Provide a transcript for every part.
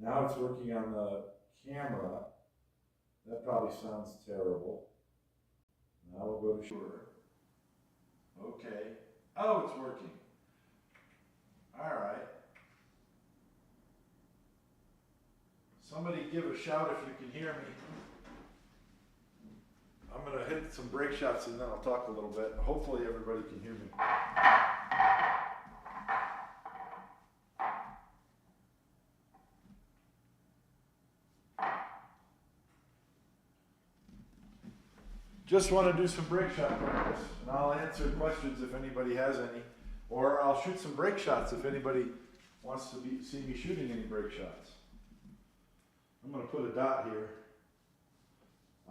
Now it's working on the camera. That probably sounds terrible. Now we'll go to shooter. Okay. Oh, it's working. All right. Somebody give a shout if you can hear me. I'm going to hit some brake shots and then I'll talk a little bit. Hopefully everybody can hear me. Just want to do some brake shot practice, and I'll answer questions if anybody has any, or I'll shoot some brake shots if anybody wants to see me shooting any brake shots. I'm going to put a dot here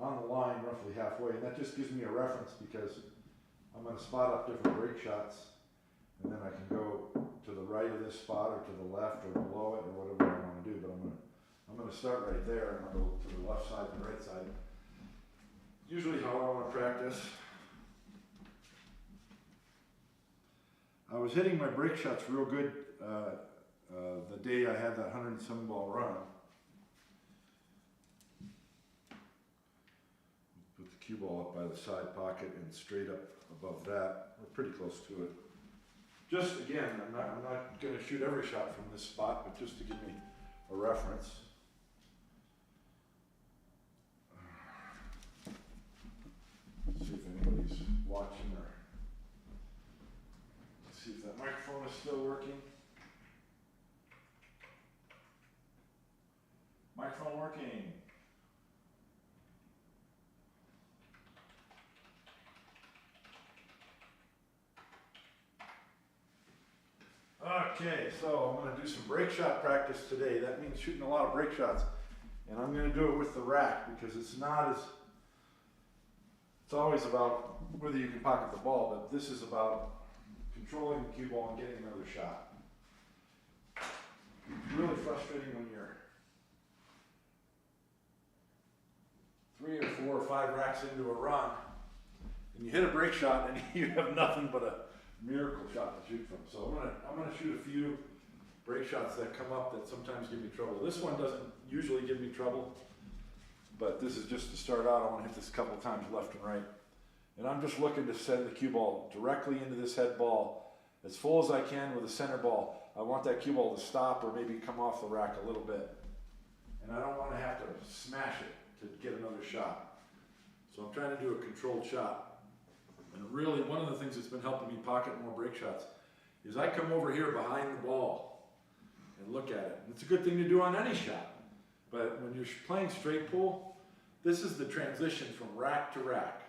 on the line roughly halfway, and that just gives me a reference because I'm going to spot up different brake shots, and then I can go to the right of this spot or to the left or below it or whatever I want to do, but I'm going to start right there and I'll go to the left side and the right side. Usually how I want to practice. I was hitting my brake shots real good the day I had that 107 ball run. Put the cue ball up by the side pocket and straight up above that. We're pretty close to it. Just again, I'm not going to shoot every shot from this spot, but just to give me a reference. See if anybody's watching or let's see if that microphone is still working. Microphone working. Okay, so I'm going to do some brake shot practice today. That means shooting a lot of brake shots. And I'm going to do it with the rack because it's not as it's always about whether you can pocket the ball, but this is about controlling the cue ball and getting another shot. It's really frustrating when you're 3 or 4 or 5 racks into a run and you hit a brake shot and you have nothing but a miracle shot to shoot from. So I'm gonna shoot a few brake shots that come up that sometimes give me trouble. This one doesn't usually give me trouble. But this is just to start out. I want to hit this a couple times left and right. And I'm just looking to send the cue ball directly into this head ball as full as I can with a center ball. I want that cue ball to stop or maybe come off the rack a little bit. And I don't want to have to smash it to get another shot. So I'm trying to do a controlled shot. And really one of the things that's been helping me pocket more brake shots is I come over here behind the ball and look at it. And it's a good thing to do on any shot. But when you're playing straight pull, this is the transition from rack to rack.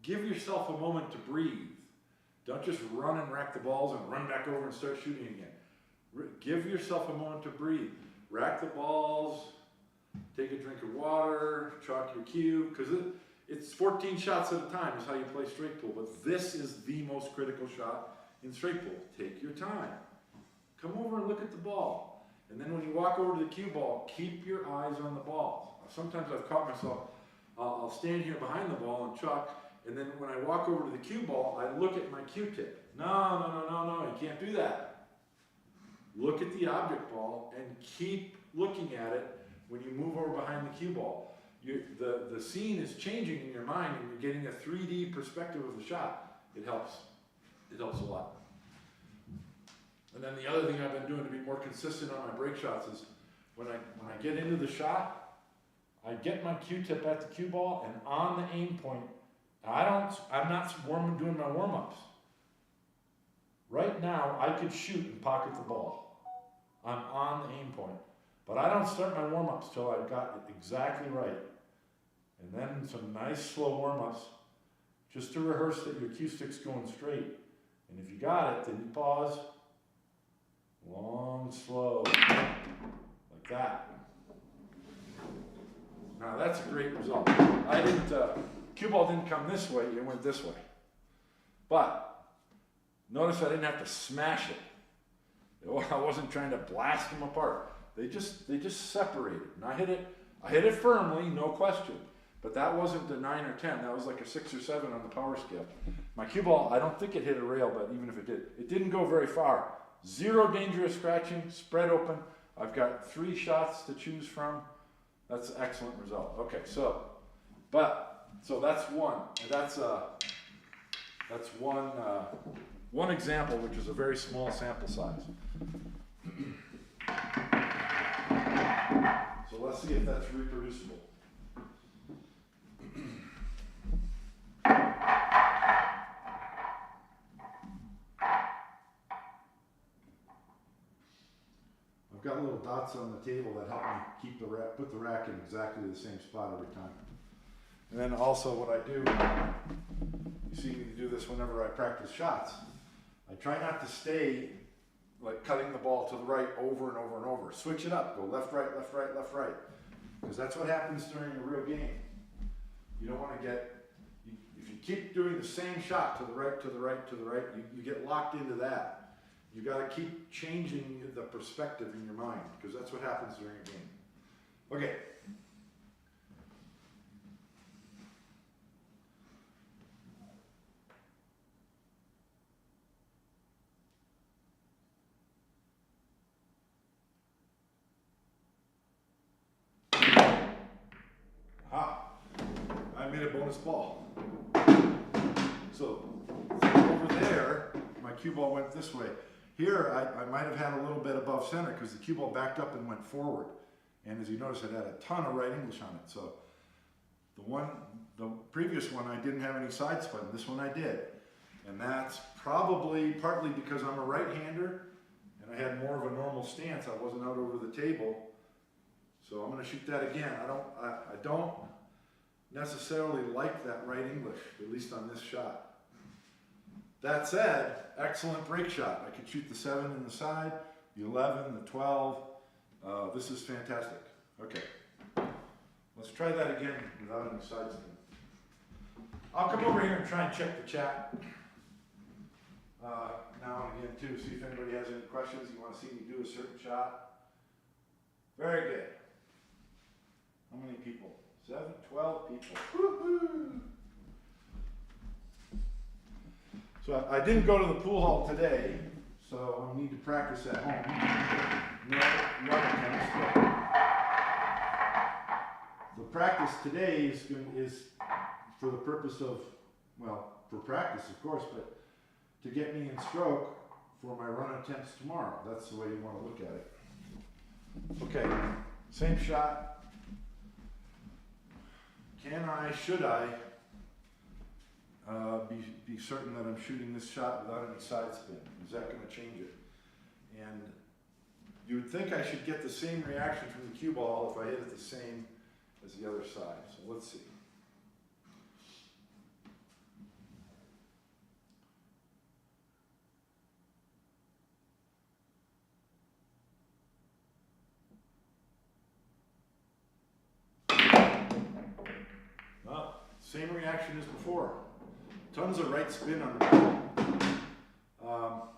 Give yourself a moment to breathe. Don't just run and rack the balls and run back over and start shooting again. Give yourself a moment to breathe. Rack the balls, take a drink of water, chalk your cue, because it's 14 shots at a time is how you play straight pull. But this is the most critical shot in straight pull. Take your time. Come over and look at the ball. And then when you walk over to the cue ball, keep your eyes on the ball. Sometimes I've caught myself, I'll stand here behind the ball and chalk, and then when I walk over to the cue ball, I look at my cue tip. No, you can't do that. Look at the object ball and keep looking at it when you move over behind the cue ball. The scene is changing in your mind and you're getting a 3D perspective of the shot. It helps. It helps a lot. And then the other thing I've been doing to be more consistent on my brake shots is when I get into the shot, I get my Q-tip at the cue ball and on the aim point, I'm not doing my warm-ups. Right now, I could shoot and pocket the ball. I'm on the aim point. But I don't start my warm-ups till I've got it exactly right. And then some nice slow warm-ups just to rehearse that your cue stick's going straight. And if you got it, then you pause. Long, slow, like that. Now that's a great result. Cue ball didn't come this way, it went this way. But notice I didn't have to smash it. I wasn't trying to blast them apart. They just separated. And I hit it firmly, no question. But that wasn't a 9 or 10, that was like a 6 or 7 on the power scale. My cue ball, I don't think it hit a rail, but even if it did, it didn't go very far. Zero dangerous scratching, spread open, I've got 3 shots to choose from. That's an excellent result. Okay, so that's one. That's one example, which is a very small sample size. So let's see if that's reproducible. I've got little dots on the table that help me keep the rack, put the rack in exactly the same spot every time. And then also what I do, you see me do this whenever I practice shots. I try not to stay like cutting the ball to the right over and over and over. Switch it up, go left, right, left, right, left, right. Because that's what happens during a real game. You don't want to if you keep doing the same shot to the right, to the right, to the right, you get locked into that. You got to keep changing the perspective in your mind, because that's what happens during a game. Okay. I made a bonus ball. So over there, my cue ball went this way. Here, I might have had a little bit above center because the cue ball backed up and went forward. And as you notice, it had a ton of right English on it. So the previous one, I didn't have any side spin. This one I did. And that's probably partly because I'm a right-hander and I had more of a normal stance. I wasn't out over the table. So I'm going to shoot that again. I don't necessarily like that right English, at least on this shot. That said, excellent break shot. I could shoot the 7 in the side, the 11, the 12. This is fantastic. Okay, let's try that again without any side spin. I'll come over here and try and check the chat now and again too, see if anybody has any questions. You want to see me do a certain shot? Very good. How many people? 7, 12 people. Woohoo! So I didn't go to the pool hall today, so I'll need to practice at home. No attempts, but the practice today is for the purpose of, well, for practice of course, but to get me in stroke for my run attempts tomorrow. That's the way you want to look at it. Okay, same shot. Should I be certain that I'm shooting this shot without any side spin? Is that going to change it? And you would think I should get the same reaction from the cue ball if I hit it the same as the other side. So let's see. Same reaction as before. Tons of right spin on the ball.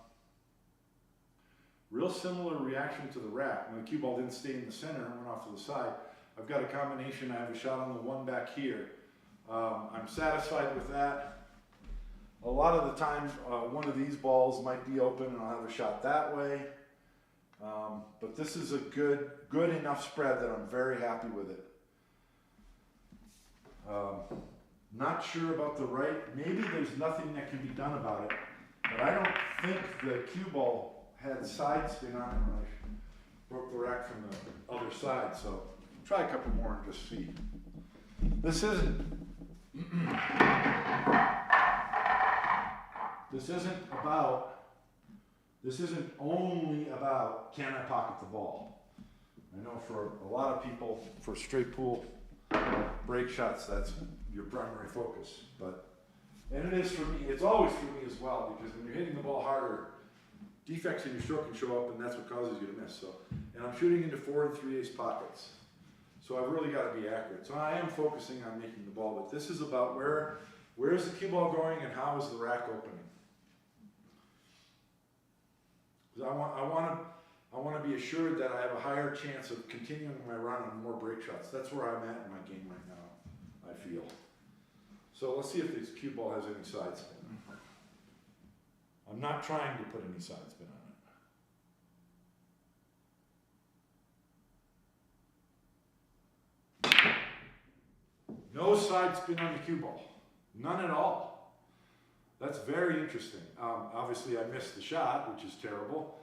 Real similar reaction to the rack. When the cue ball didn't stay in the center and went off to the side. I've got a combination. I have a shot on the 1 back here. I'm satisfied with that. A lot of the time, one of these balls might be open and I'll have a shot that way. But this is a good enough spread that I'm very happy with it. Not sure about the right. Maybe there's nothing that can be done about it, but I don't think the cue ball had side spin on it when I broke the rack from the other side. So try a couple more and just see. This isn't only about can I pocket the ball. I know for a lot of people, for straight pool break shots, that's your primary focus, and it is for me. It's always for me as well, because when you're hitting the ball harder, defects in your stroke can show up, and that's what causes you to miss. So, and I'm shooting into 4 3/8 pockets, so I've really got to be accurate. So I am focusing on making the ball, but this is about where is the cue ball going and how is the rack opening. Because I want to be assured that I have a higher chance of continuing my run on more break shots. That's where I'm at in my game right now, I feel. So let's see if this cue ball has any side spin. I'm not trying to put any side spin side spin on the cue ball. None at all. That's very interesting. Obviously I missed the shot, which is terrible.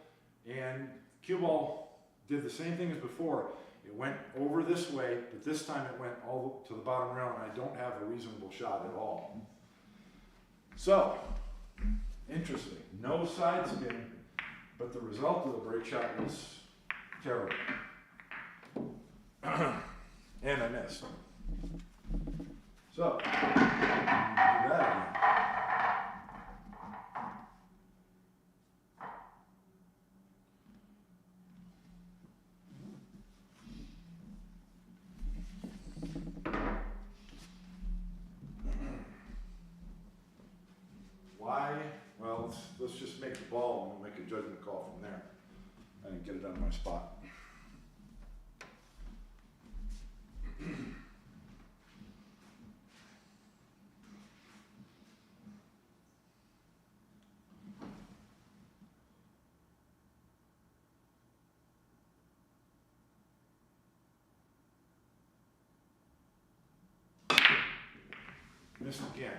And cue ball did the same thing as before. It went over this way, but this time it went all to the bottom rail, and I don't have a reasonable shot at all. So, interesting. No side spin, but the result of the break shot was terrible. And I missed. So, do that again. Why? Well, let's just make the ball and we'll make a judgment call from there. I didn't get it on my spot. Missed again.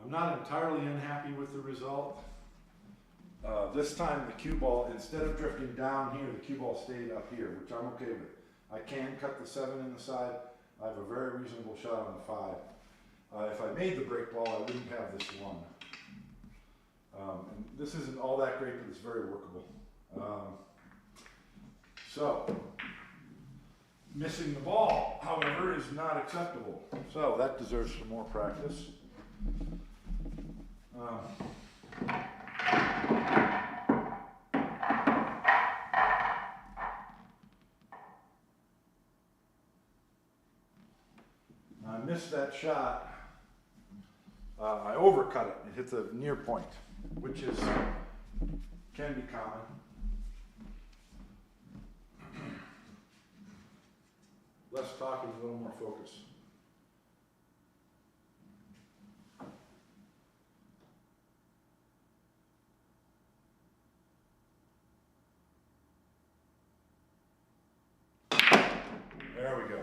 I'm not entirely unhappy with the result. This time the cue ball, instead of drifting down here, the cue ball stayed up here, which I'm okay with. I can cut the 7 in the side. I have a very reasonable shot on the 5. If I made the break ball, I wouldn't have this one. And this isn't all that great, but it's very workable. So, missing the ball, however, is not acceptable. So that deserves some more practice. I missed that shot. I overcut it. It hit the near point, which is can be common. Less talking, a little more focus. There we go.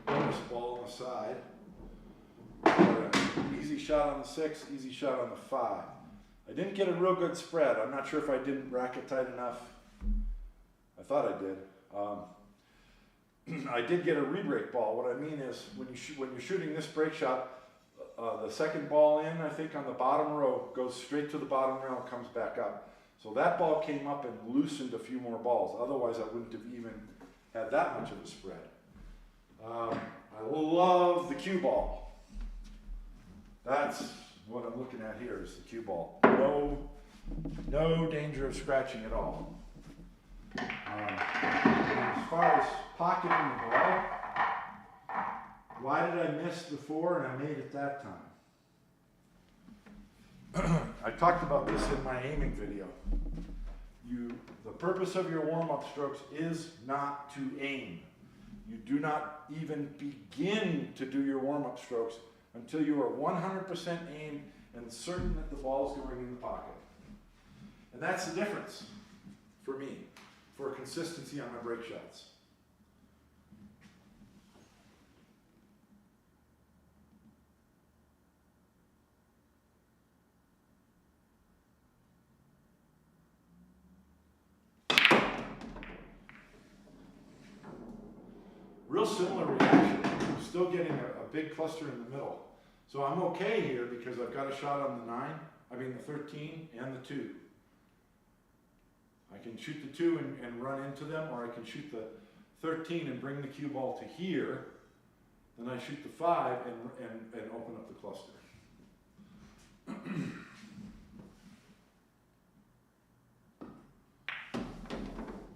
Bonus ball on the side. Easy shot on the 6, easy shot on the 5. I didn't get a real good spread. I'm not sure if I didn't racket tight enough. I thought I did. I did get a re-break ball. What I mean is, when you're shooting this break shot, the second ball in, I think on the bottom row, goes straight to the bottom rail and comes back up. So that ball came up and loosened a few more balls. Otherwise, I wouldn't have even had that much of a spread. I love the cue ball. That's what I'm looking at here is the cue ball. No danger of scratching at all. As far as pocketing the ball, why did I miss before and I made it that time? I talked about this in my aiming video. The purpose of your warm-up strokes is not to aim. You do not even begin to do your warm-up strokes until you are 100% aimed and certain that the ball is going in the pocket. And that's the difference for me, for consistency on my break shots. Real similar reaction. I'm still getting a big cluster in the middle. So I'm okay here because I've got a shot on the 13 and the 2. I can shoot the 2 and run into them, or I can shoot the 13 and bring the cue ball to here. Then I shoot the 5 and open up the cluster.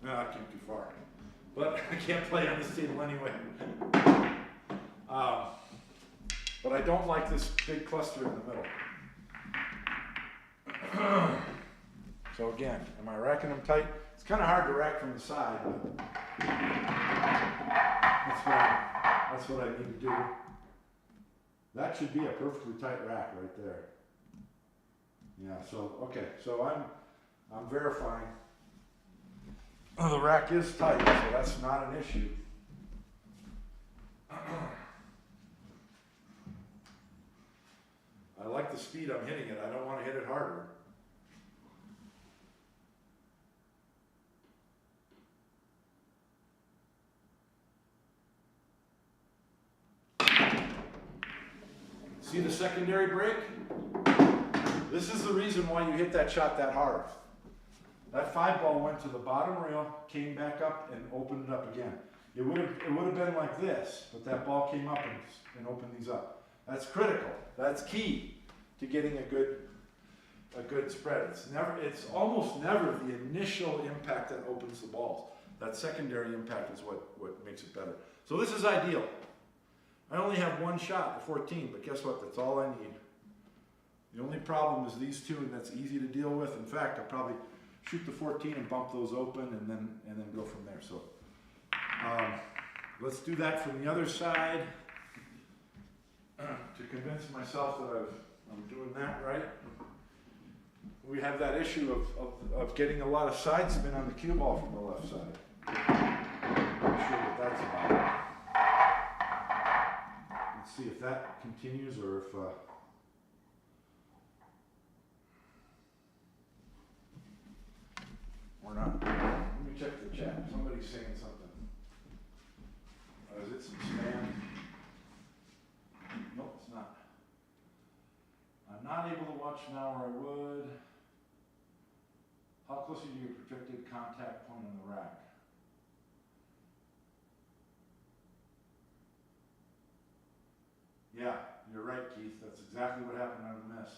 No, I came too far. But I can't play on this table anyway. But I don't like this big cluster in the middle. So again, am I racking them tight? It's kind of hard to rack from the side, but that's what I need to do. That should be a perfectly tight rack right there. Yeah, so, okay, so I'm verifying. The rack is tight, so that's not an issue. I like the speed I'm hitting it. I don't want to hit it harder. See the secondary break? This is the reason why you hit that shot that hard. That 5 ball went to the bottom rail, came back up, and opened it up again. It would have been like this, but that ball came up and opened these up. That's critical. That's key to getting a good spread. It's almost never the initial impact that opens the balls. That secondary impact is what makes it better. So this is ideal. I only have one shot at 14, but guess what? That's all I need. The only problem is these two, and that's easy to deal with. In fact, I'll probably shoot the 14 and bump those open, and then go from there. So let's do that from the other side to convince myself that I'm doing that right. We have that issue of getting a lot of side spin on the cue ball from the left side. I'm not sure what that's about. Let's see if that continues or if or not. Let me check the chat. Somebody's saying something. Is it some spam? Nope, it's not. I'm not able to watch now or I would. How close are you to your projected contact point on the rack? Yeah, you're right, Keith. That's exactly what happened on the miss.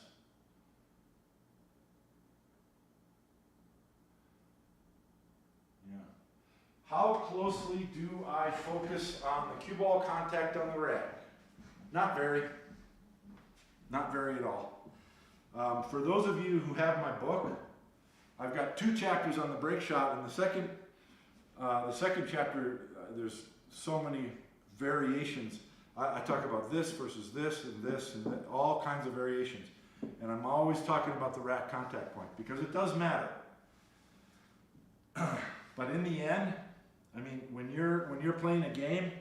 Yeah. How closely do I focus on the cue ball contact on the rack? Not very. Not very at all. For those of you who have my book, I've got 2 chapters on the break shot. In the second chapter, there's so many variations. I talk about this versus this and this and that, all kinds of variations. And I'm always talking about the rack contact point because it does matter. But in the end, I mean, when you're playing a game,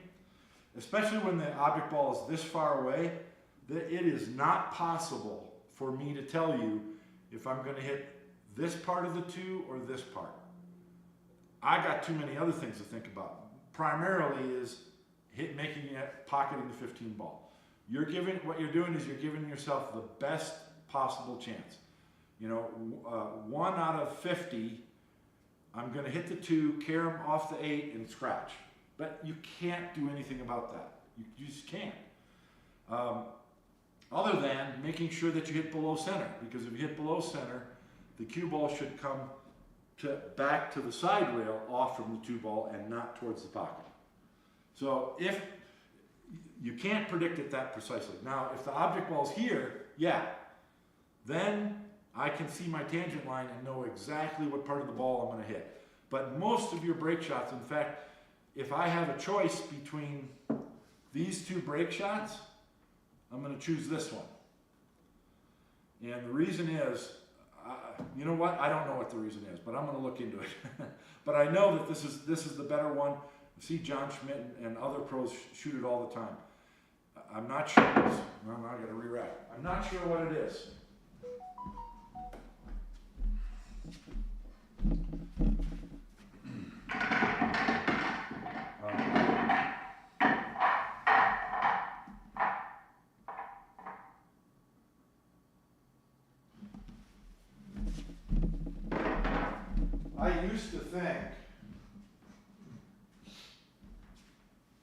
especially when the object ball is this far away, it is not possible for me to tell you if I'm going to hit this part of the 2 or this part. I got too many other things to think about. Primarily is making it, pocketing the 15 ball. What you're doing is you're giving yourself the best possible chance. You know, 1 out of 50, I'm going to hit the 2, carry them off the 8, and scratch. But you can't do anything about that. You just can't. Other than making sure that you hit below center, because if you hit below center, the cue ball should come back to the side rail off from the 2 ball and not towards the pocket. So if you can't predict it that precisely. Now, if the object ball's here, yeah, then I can see my tangent line and know exactly what part of the ball I'm going to hit. But most of your break shots, in fact, if I have a choice between these 2 break shots, I'm going to choose this one. And the reason is, you know what? I don't know what the reason is, but I'm going to look into it. But I know that this is the better one. See John Schmidt and other pros shoot it all the time. I'm not sure. No, I got to re-rack. I'm not sure what it is.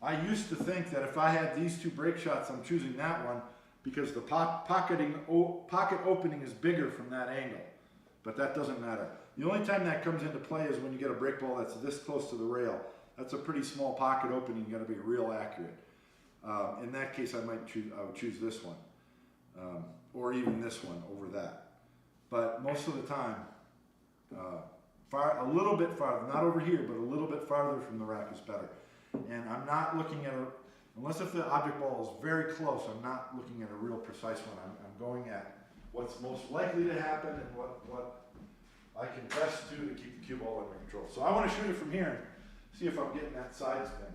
I used to think that if I had these 2 break shots, I'm choosing that one because the pocket opening is bigger from that angle. But that doesn't matter. The only time that comes into play is when you get a break ball that's this close to the rail. That's a pretty small pocket opening. You got to be real accurate. In that case, I would choose this one, or even this one over that. But most of the time, a little bit farther, not over here, but a little bit farther from the rack is better. And I'm not looking at unless if the object ball is very close, I'm not looking at a real precise one. I'm going at what's most likely to happen and what I can press 2 to keep the cue ball under control. So I want to shoot it from here and see if I'm getting that side spin.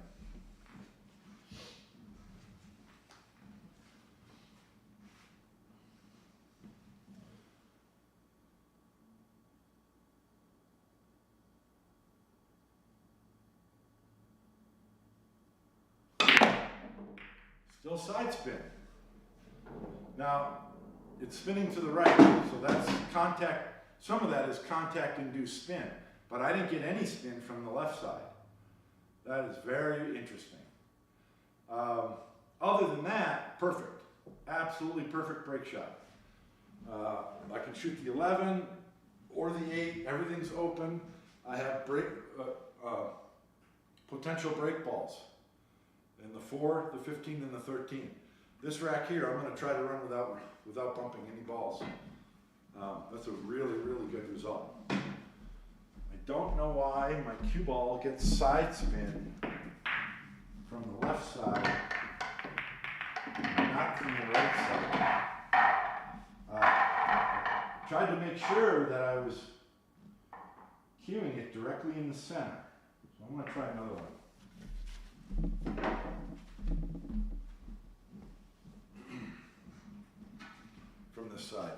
Still side spin. Now, it's spinning to the right, so that's contact. Some of that is contact-induced spin, but I didn't get any spin from the left side. That is very interesting. Other than that, perfect. Absolutely perfect break shot. I can shoot the 11 or the 8. Everything's open. I have potential break balls in the 4, the 15, and the 13. This rack here, I'm going to try to run without bumping any balls. That's a really, really good result. I don't know why my cue ball gets side spin from the left side, not from the right side. Tried to make sure that I was cueing it directly in the center. So I'm going to try another one. From this side.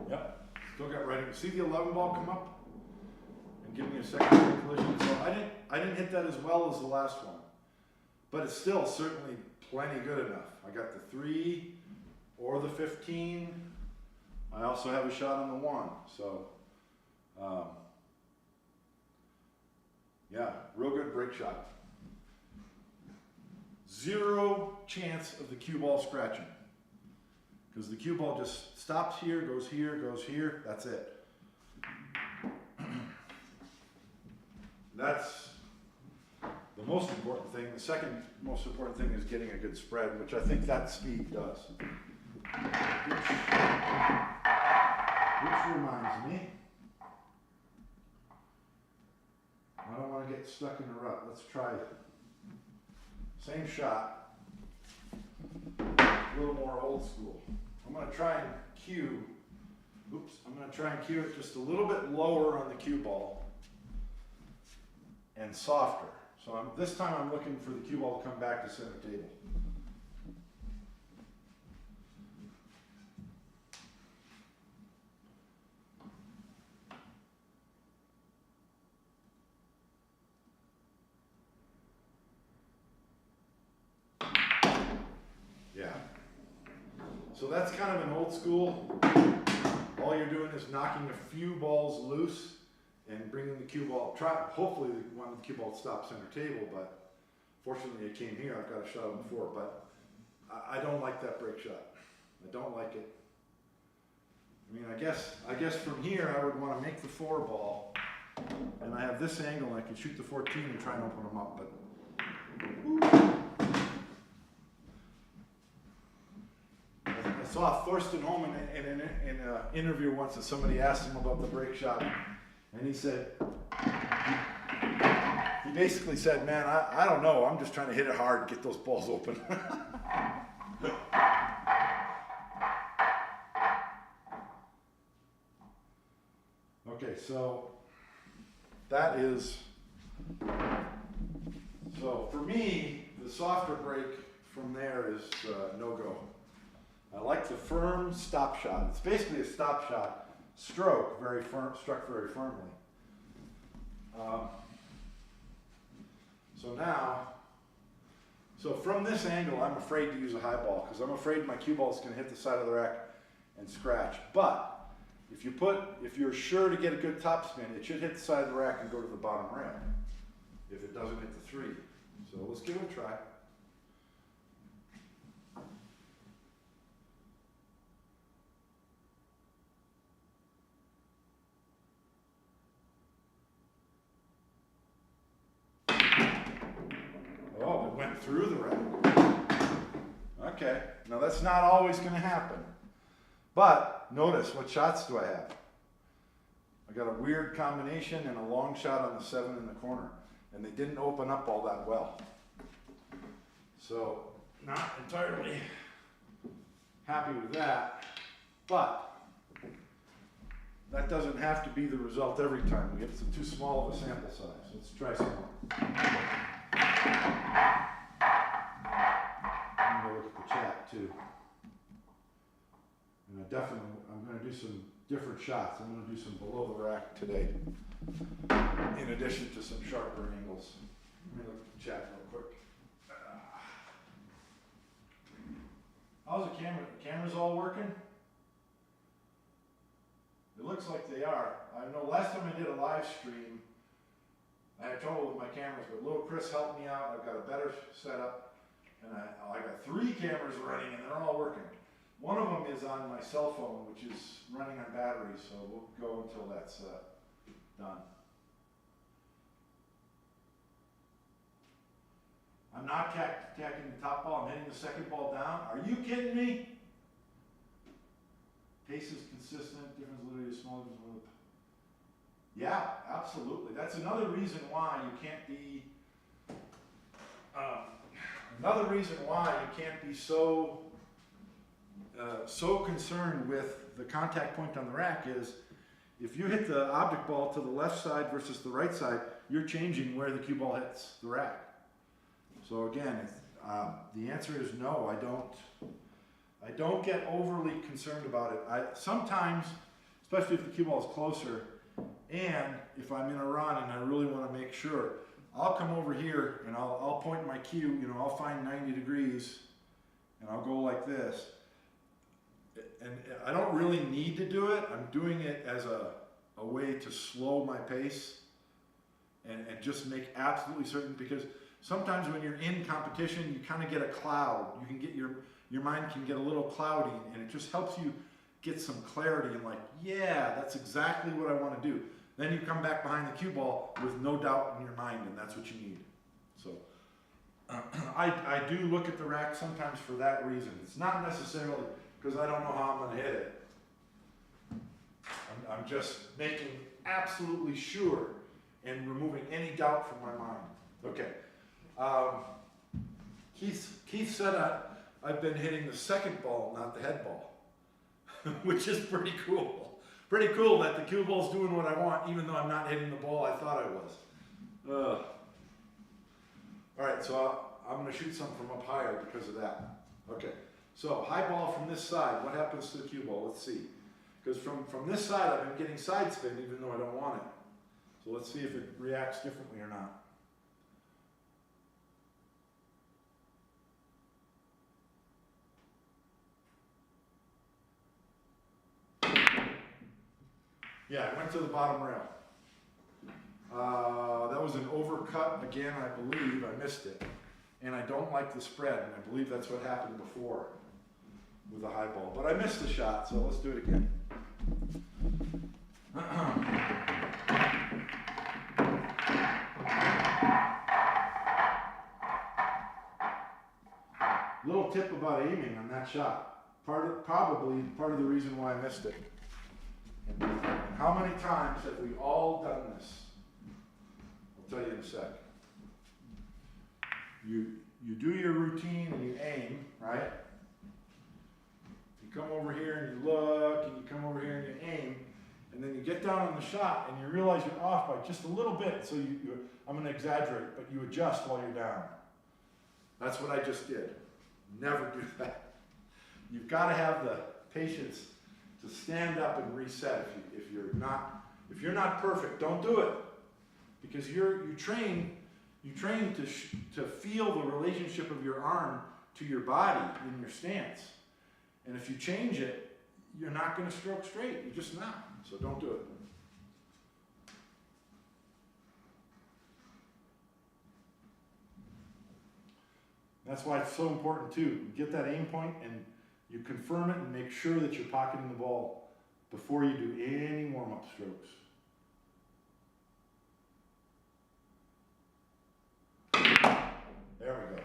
Yep, still got right. See the 11 ball come up and give me a secondary collision. So I didn't hit that as well as the last one. But it's still certainly plenty good enough. I got the 3 or the 15. I also have a shot on the 1. So, yeah, real good break shot. 0 chance of the cue ball scratching. Because the cue ball just stops here, goes here, that's it. That's the most important thing. The second most important thing is getting a good spread, which I think that speed does. Which reminds me, I don't want to get stuck in a rut. Let's try it. Same shot, a little more old school. I'm going to try and cue, I'm going to try and cue it just a little bit lower on the cue ball and softer. So this time I'm looking for the cue ball to come back to center table. Yeah. So that's kind of an old school. All you're doing is knocking a few balls loose and bringing the cue ball. Hopefully the cue ball stops center table, but fortunately it came here. I've got a shot on before, but I don't like that break shot. I don't like it. I mean, I guess from here I would want to make the 4 ball, and I have this angle and I can shoot the 14 and try and open them up, but I saw Thorsten Holman in an interview once, and somebody asked him about the break shot, and he said, he basically said, man, I don't know, I'm just trying to hit it hard and get those balls open. Okay, so that is, so for me, the softer break from there is no-go. I like the firm stop shot. It's basically a stop shot, stroke, very firm, struck very firmly. So from this angle, I'm afraid to use a high ball because I'm afraid my cue ball is going to hit the side of the rack and scratch. But if you're sure to get a good top spin, it should hit the side of the rack and go to the bottom rail if it doesn't hit the 3. So let's give it a try. Oh, it went through the rack. Okay, now that's not always going to happen. But notice, what shots do I have? I got a weird combination and a long shot on the 7 in the corner, and they didn't open up all that well. So, not entirely happy with that, but that doesn't have to be the result every time. It's too small of a sample size. Let's try some more. I'm gonna look at the chat too. And I'm gonna do some different shots. I'm gonna do some below the rack today, in addition to some sharper angles. Let me look at the chat real quick. How's the camera? The camera's all working? It looks like they are. I know last time I did a live stream, I had trouble with my cameras, but little Chris helped me out. I've got a better setup, and I got 3 cameras running, and they're all working. One of them is on my cell phone, which is running on battery, so we'll go until that's done. I'm not tacking the top ball, I'm hitting the second ball down. Are you kidding me? Pace is consistent, difference literally is small. Yeah, absolutely. That's another reason why you can't be, so concerned with the contact point on the rack is, if you hit the object ball to the left side versus the right side, you're changing where the cue ball hits the rack. So again, the answer is no. I don't get overly concerned about it. Sometimes, especially if the cue ball is closer, and if I'm in a run and I really want to make sure, I'll come over here and I'll point my cue. You know, I'll find 90 degrees, and I'll go like this. And I don't really need to do it. I'm doing it as a way to slow my pace and just make absolutely certain, because sometimes when you're in competition, you kind of get a cloud. You can get your mind can get a little cloudy, and it just helps you get some clarity and like, yeah, that's exactly what I want to do. Then you come back behind the cue ball with no doubt in your mind, and that's what you need. So I do look at the rack sometimes for that reason. It's not necessarily because I don't know how I'm going to hit it. I'm just making absolutely sure and removing any doubt from my mind. Okay. Keith said I've been hitting the second ball, not the head ball, which is pretty cool. Pretty cool that the cue ball's doing what I want, even though I'm not hitting the ball I thought I was. All right, so I'm going to shoot some from up higher because of that. Okay. So, high ball from this side, what happens to the cue ball? Let's see. Because from this side, I've been getting side spin even though I don't want it. So let's see if it reacts differently or not. Yeah, it went to the bottom rail. That was an overcut again, I believe. I missed it. And I don't like the spread, and I believe that's what happened before with the high ball. But I missed the shot, so let's do it again. Little tip about aiming on that shot. Probably part of the reason why I missed it. And how many times have we all done this? I'll tell you in a sec. You do your routine and you aim, right? You come over here and you look, and you come over here and you aim, and then you get down on the shot and you realize you're off by just a little bit. So I'm going to exaggerate, but you adjust while you're down. That's what I just did. Never do that. You've got to have the patience to stand up and reset. If you're not perfect, don't do it, because you train to feel the relationship of your arm to your body in your stance. And if you change it, you're not going to stroke straight. You're just not. So don't do it. That's why it's so important too. You get that aim point and you confirm it and make sure that you're pocketing the ball before you do any warm-up strokes. There we go.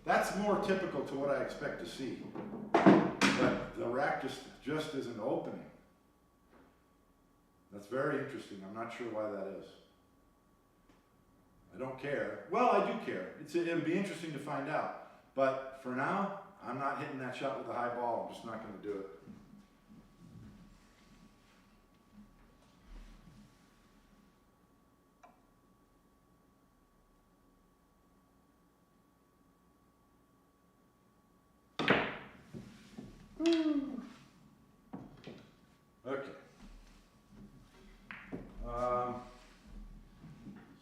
That's more typical to what I expect to see. But the rack just isn't opening. That's very interesting. I'm not sure why that is. I don't care. Well, I do care. It'll be interesting to find out. But for now, I'm not hitting that shot with a high ball. I'm just not going to do it. Okay.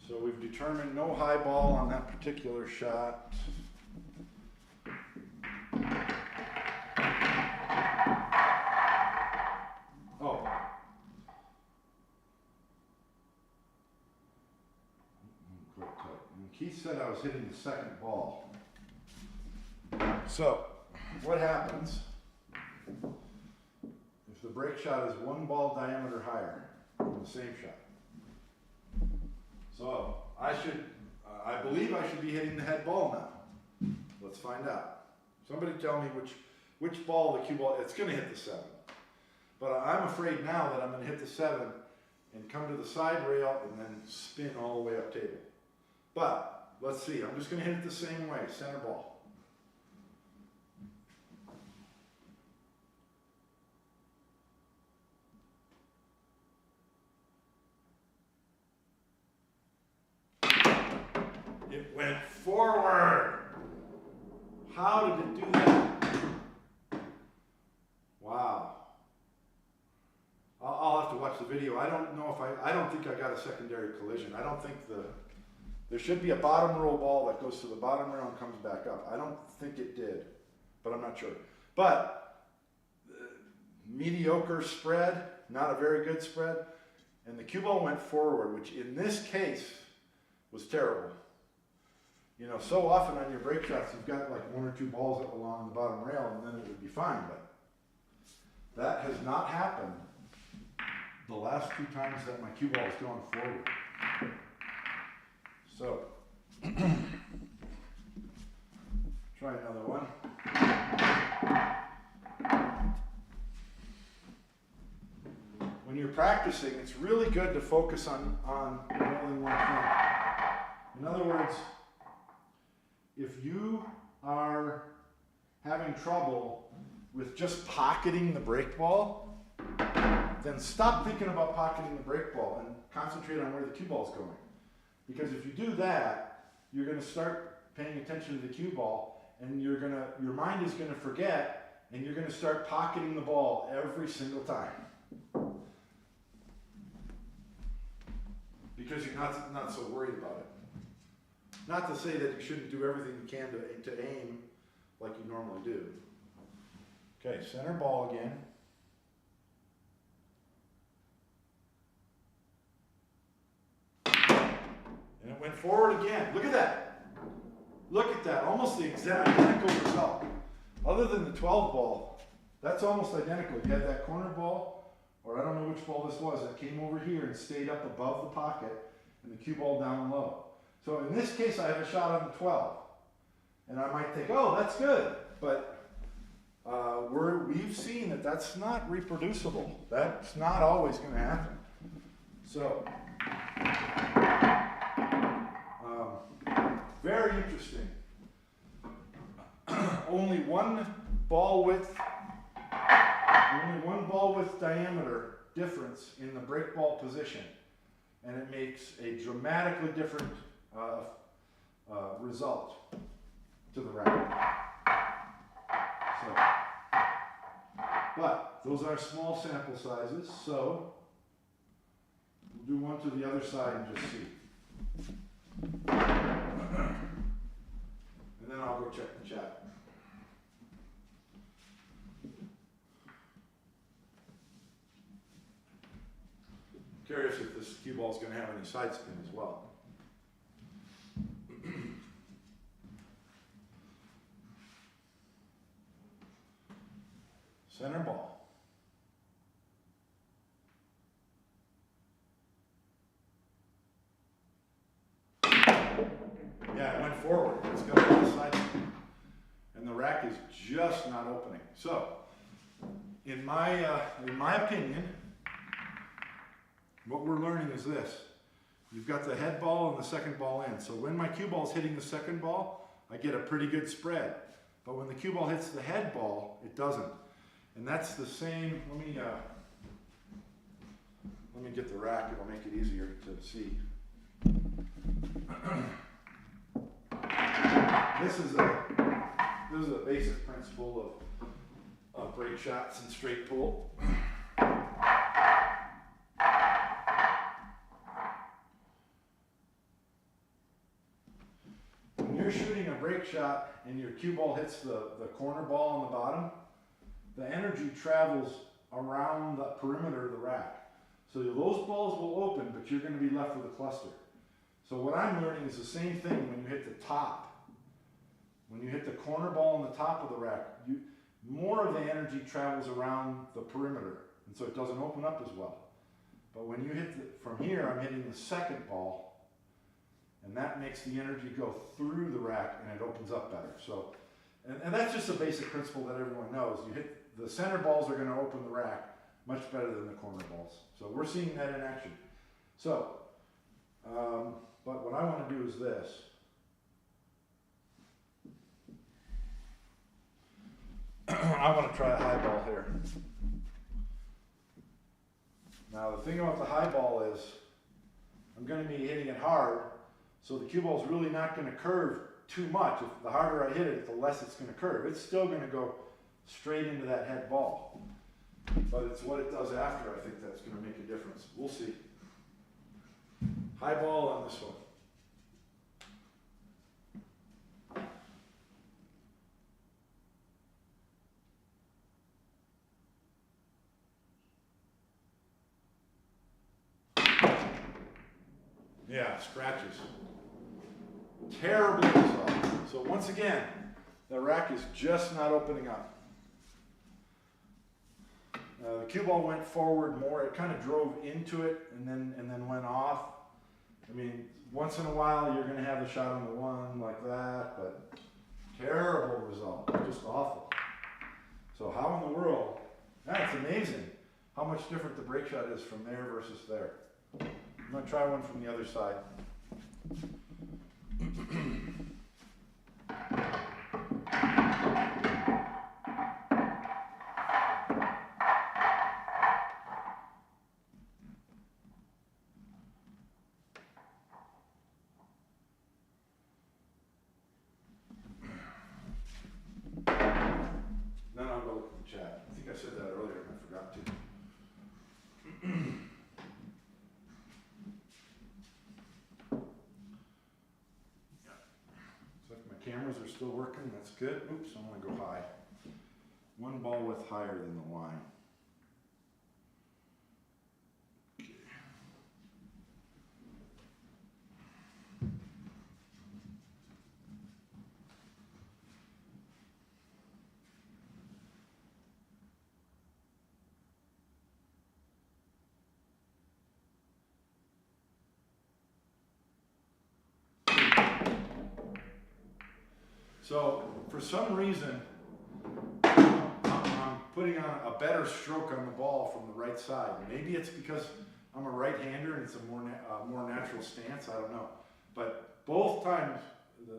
So we've determined no high ball on that particular shot. Oh. Quick tight. And Keith said I was hitting the second ball. So, what happens if the break shot is one ball diameter higher than the same shot? So, I believe I should be hitting the head ball now. Let's find out. Somebody tell me which ball the cue ball, it's gonna hit the 7. But I'm afraid now that I'm gonna hit the 7 and come to the side rail and then spin all the way up table. But, let's see, I'm just gonna hit it the same way, center ball. It went forward. How did it do that? Wow. I'll have to watch the video. I don't know if I don't think I got a secondary collision. I don't think there should be a bottom roll ball that goes to the bottom rail and comes back up. I don't think it did, but I'm not sure. But mediocre spread, not a very good spread, and the cue ball went forward, which in this case was terrible. You know, so often on your break shots, you've got like 1 or 2 balls along the bottom rail, and then it would be fine. But that has not happened the last 2 times that my cue ball has gone forward. So, try another one. When you're practicing, it's really good to focus on only one thing. In other words, if you are having trouble with just pocketing the break ball, then stop thinking about pocketing the break ball and concentrate on where the cue ball is going. Because if you do that, you're going to start paying attention to the cue ball, and your mind is going to forget, and you're going to start pocketing the ball every single time. Because you're not so worried about it. Not to say that you shouldn't do everything you can to aim like you normally do. Okay, center ball again. And it went forward again. Look at that. Look at that. Almost the exact identical result. Other than the 12 ball, that's almost identical. You had that corner ball, or I don't know which ball this was, that came over here and stayed up above the pocket, and the cue ball down low. So in this case, I have a shot on the 12. And I might think, oh, that's good. But we've seen that that's not reproducible. That's not always going to happen. So, very interesting. Only one ball width diameter difference in the break ball position. And it makes a dramatically different result to the rack. So, but those are small sample sizes, so we'll do one to the other side and just see. And then I'll go check the chat. Curious if this cue ball is going to have any side spin as well. Center ball. Yeah, it went forward. It's got a lot of side spin. And the rack is just not opening. So, in my opinion, what we're learning is this. You've got the head ball and the second ball in. So when my cue ball is hitting the second ball, I get a pretty good spread. But when the cue ball hits the head ball, it doesn't. And that's the same, let me get the rack, it'll make it easier to see. This is a basic principle of break shots and straight pull. When you're shooting a break shot and your cue ball hits the corner ball on the bottom, the energy travels around the perimeter of the rack. So those balls will open, but you're going to be left with a cluster. So what I'm learning is the same thing when you hit the top. When you hit the corner ball on the top of the rack, more of the energy travels around the perimeter, and so it doesn't open up as well. But when you hit from here, I'm hitting the second ball, and that makes the energy go through the rack, and it opens up better. So, and that's just a basic principle that everyone knows. You hit the center balls are going to open the rack much better than the corner balls. So we're seeing that in action. So, but what I want to do is this. I want to try a high ball here. Now the thing about the high ball is I'm going to be hitting it hard, so the cue ball is really not going to curve too much. If the harder I hit it, the less it's going to curve. It's still going to go straight into that head ball. But it's what it does after, I think, that's going to make a difference. We'll see. High ball on this one. Yeah, scratches. Terrible result. So once again, the rack is just not opening up. The cue ball went forward more. It kind of drove into it and then went off. I mean, once in a while you're going to have a shot on the one like that, but terrible result. Just awful. So how in the world? That's amazing how much different the break shot is from there versus there. I'm going to try one from the other side. Then I'll go look at the chat. I think I said that earlier and I forgot to. Cameras are still working, that's good. Oops, I want to go high. One ball width higher than the line. Okay. So, for some reason, I'm putting on a better stroke on the ball from the right side. Maybe it's because I'm a right-hander and it's a more natural stance, I don't know. But both times,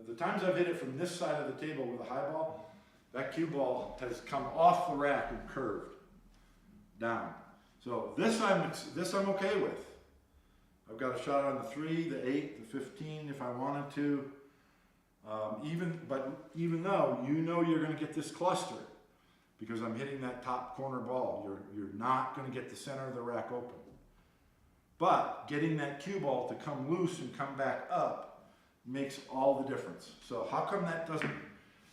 the times I've hit it from this side of the table with a high ball, that cue ball has come off the rack and curved down. So this I'm okay with. I've got a shot on the 3, the 8, the 15 if I wanted to. Even though you know you're going to get this cluster because I'm hitting that top corner ball, you're not going to get the center of the rack open. But getting that cue ball to come loose and come back up makes all the difference. So how come that doesn't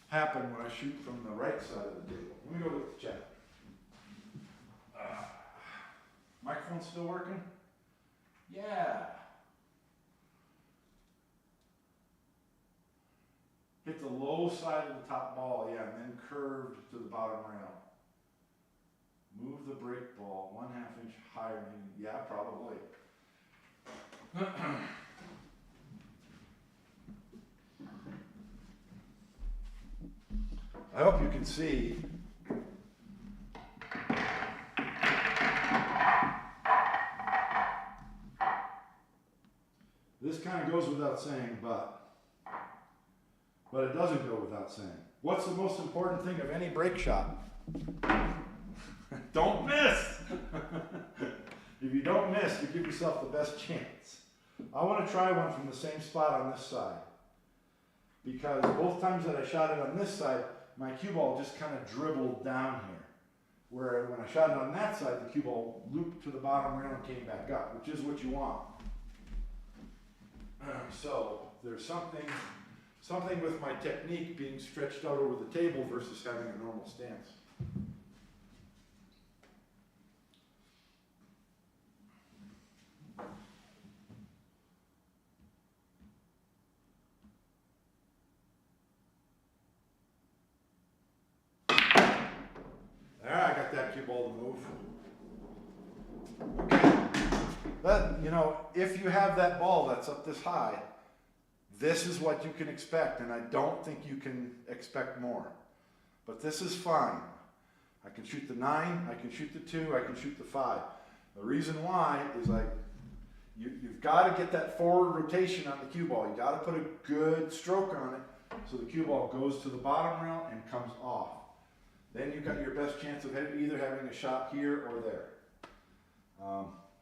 happen when I shoot from the right side of the table? Let me go look at the chat. Microphone's still working? Yeah. Hit the low side of the top ball, yeah, and then curved to the bottom rail. Move the break ball 1/2 inch higher. Yeah, probably. I hope you can see kind of goes without saying, but it doesn't go without saying. What's the most important thing of any break shot? Don't miss! If you don't miss, you give yourself the best chance. I want to try one from the same spot on this side. Because both times that I shot it on this side, my cue ball just kind of dribbled down here. Where when I shot it on that side, the cue ball looped to the bottom rail and came back up, which is what you want. So there's something with my technique being stretched out over the table versus having a normal stance. There, I got that cue ball to move. Okay. That, you know, if you have that ball that's up this high, this is what you can expect, and I don't think you can expect more. But this is fine. I can shoot the 9, I can shoot the 2, I can shoot the 5. The reason why is you've got to get that forward rotation on the cue ball. You got to put a good stroke on it so the cue ball goes to the bottom rail and comes off. Then you've got your best chance of either having a shot here or there.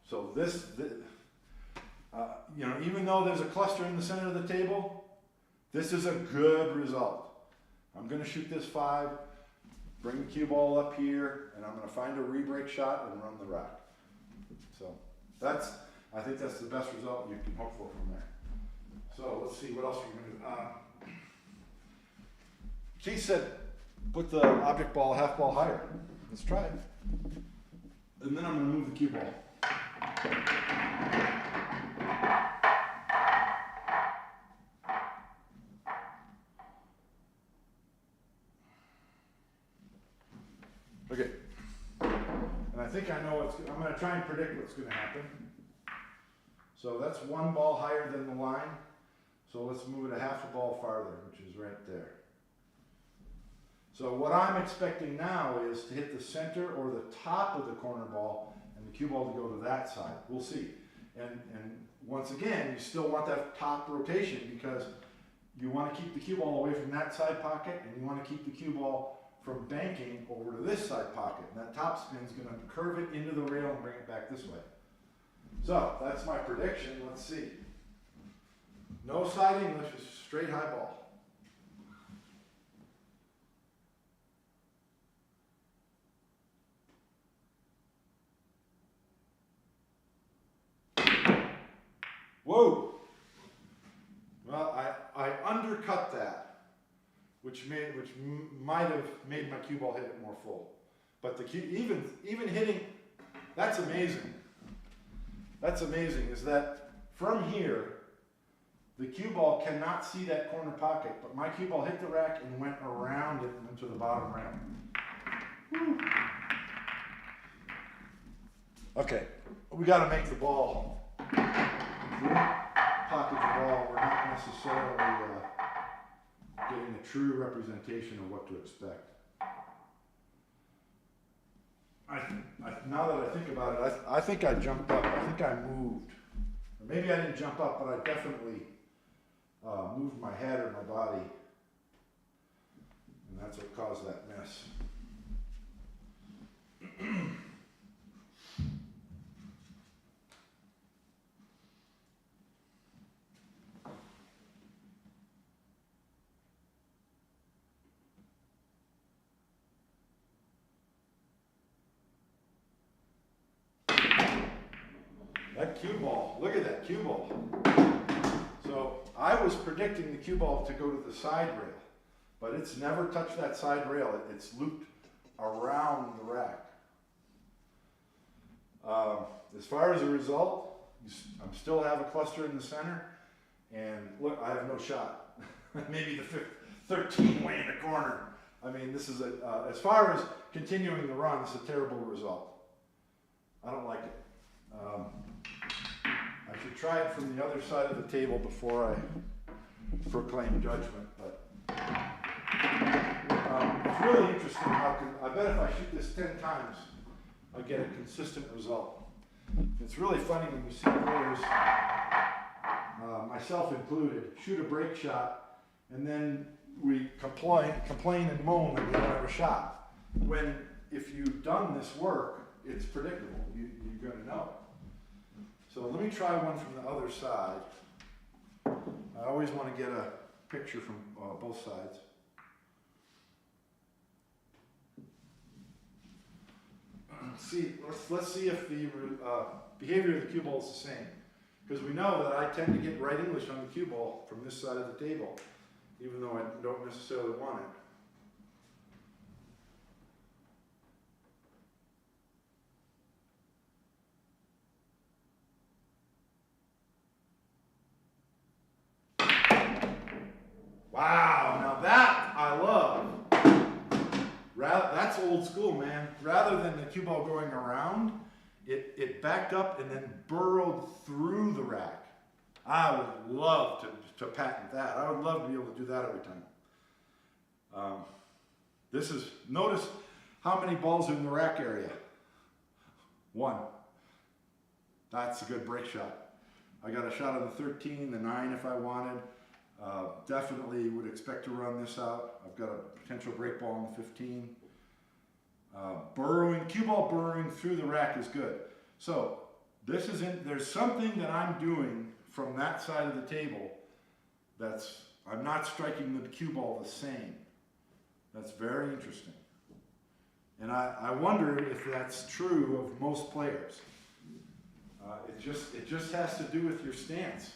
So this you know, even though there's a cluster in the center of the table, this is a good result. I'm going to shoot this 5, bring the cue ball up here, and I'm going to find a re-break shot and run the rack. So I think that's the best result you can hope for from there. So let's see what else we're going to do. Keith said, put the object ball a half ball higher. Let's try it. And then I'm going to move the cue ball. Okay. And I think I know I'm going to try and predict what's going to happen. So that's one ball higher than the line. So let's move it a half a ball farther, which is right there. So what I'm expecting now is to hit the center or the top of the corner ball and the cue ball to go to that side. We'll see. And once again, you still want that top rotation because you want to keep the cue ball away from that side pocket and you want to keep the cue ball from banking over to this side pocket. And that top spin is going to curve it into the rail and bring it back this way. So that's my prediction. Let's see. No side English, just straight high ball. Whoa! Well, I undercut that, which might have made my cue ball hit it more full. But the cue, even hitting, that's amazing. That's amazing. Is that from here, the cue ball cannot see that corner pocket, but my cue ball hit the rack and went around it and went to the bottom rail. Whew. Okay, we got to make the ball. Pocket the ball, we're not necessarily getting a true representation of what to expect. Now that I think about it, I think I jumped up. I think I moved. Or maybe I didn't jump up, but I definitely moved my head or my body. And that's what caused that mess. That cue ball, look at that cue ball. So I was predicting the cue ball to go to the side rail, but it's never touched that side rail. It's looped around the rack. As far as the result, I still have a cluster in the center, and look, I have no shot. Maybe the 13 way in the corner. I mean, this is as far as continuing the run, it's a terrible result. I don't like it. I should try it from the other side of the table before I proclaim judgment, but it's really interesting I bet if I shoot this 10 times, I get a consistent result. It's really funny when you see players myself included, shoot a break shot, and then we complain and moan that we don't have a shot. When, if you've done this work, it's predictable. You're going to know. So let me try one from the other side. I always want to get a picture from both sides. Let's see if the behavior of the cue ball is the same. Because we know that I tend to get right English on the cue ball from this side of the table, even though I don't necessarily want it. Wow, now that I love. That's old school, man. Rather than the cue ball going around, it backed up and then burrowed through the rack. I would love to patent that. I would love to be able to do that every time. Notice how many balls are in the rack area. 1. That's a good break shot. I got a shot on the 13, the 9 if I wanted. Definitely would expect to run this out. I've got a potential break ball on the 15. Cue ball burrowing through the rack is good. So there's something that I'm doing from that side of the table I'm not striking the cue ball the same. That's very interesting. And I wonder if that's true of most players. It just has to do with your stance.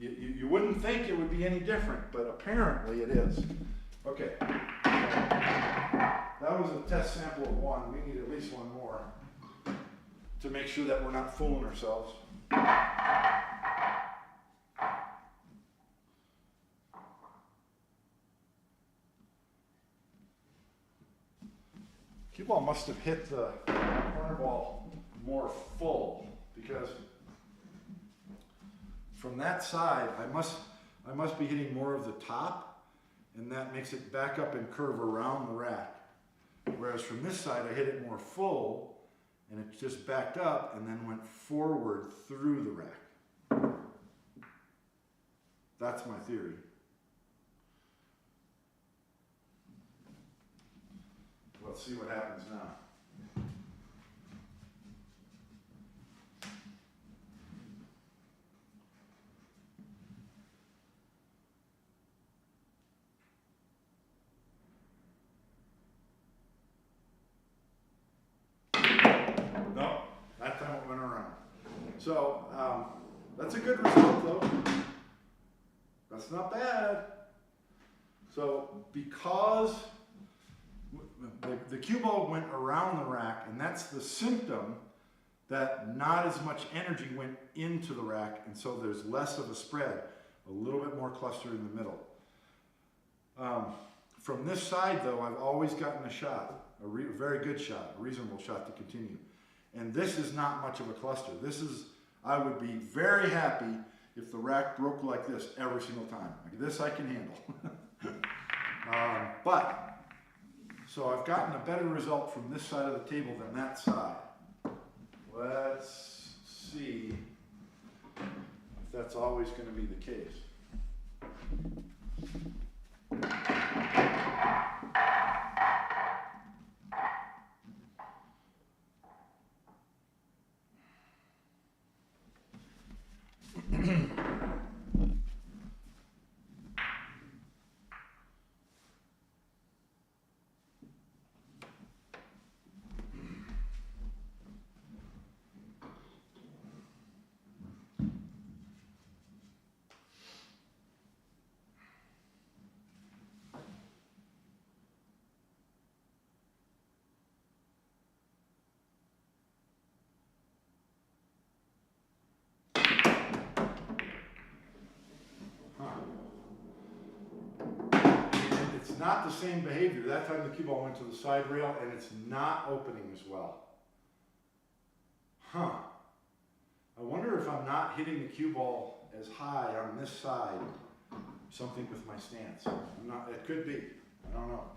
You wouldn't think it would be any different, but apparently it is. Okay. That was a test sample of 1. We need at least 1 more to make sure that we're not fooling ourselves. Cue ball must have hit the corner ball more full, because from that side I must be hitting more of the top, and that makes it back up and curve around the rack. Whereas from this side I hit it more full, and it just backed up and then went forward through the rack. That's my theory. Let's see what happens now. No, that time it went around. So that's a good result though. That's not bad. So because the cue ball went around the rack, and that's the symptom that not as much energy went into the rack, and so there's less of a spread, a little bit more cluster in the middle. From this side though, I've always gotten a shot, a very good shot, a reasonable shot to continue. And this is not much of a cluster. I would be very happy if the rack broke like this every single time. Like this I can handle. So I've gotten a better result from this side of the table than that side. Let's see if that's always going to be the case. Not the same behavior. That time the cue ball went to the side rail, and it's not opening as well. I wonder if I'm not hitting the cue ball as high on this side. Something with my stance. It could be. I don't know.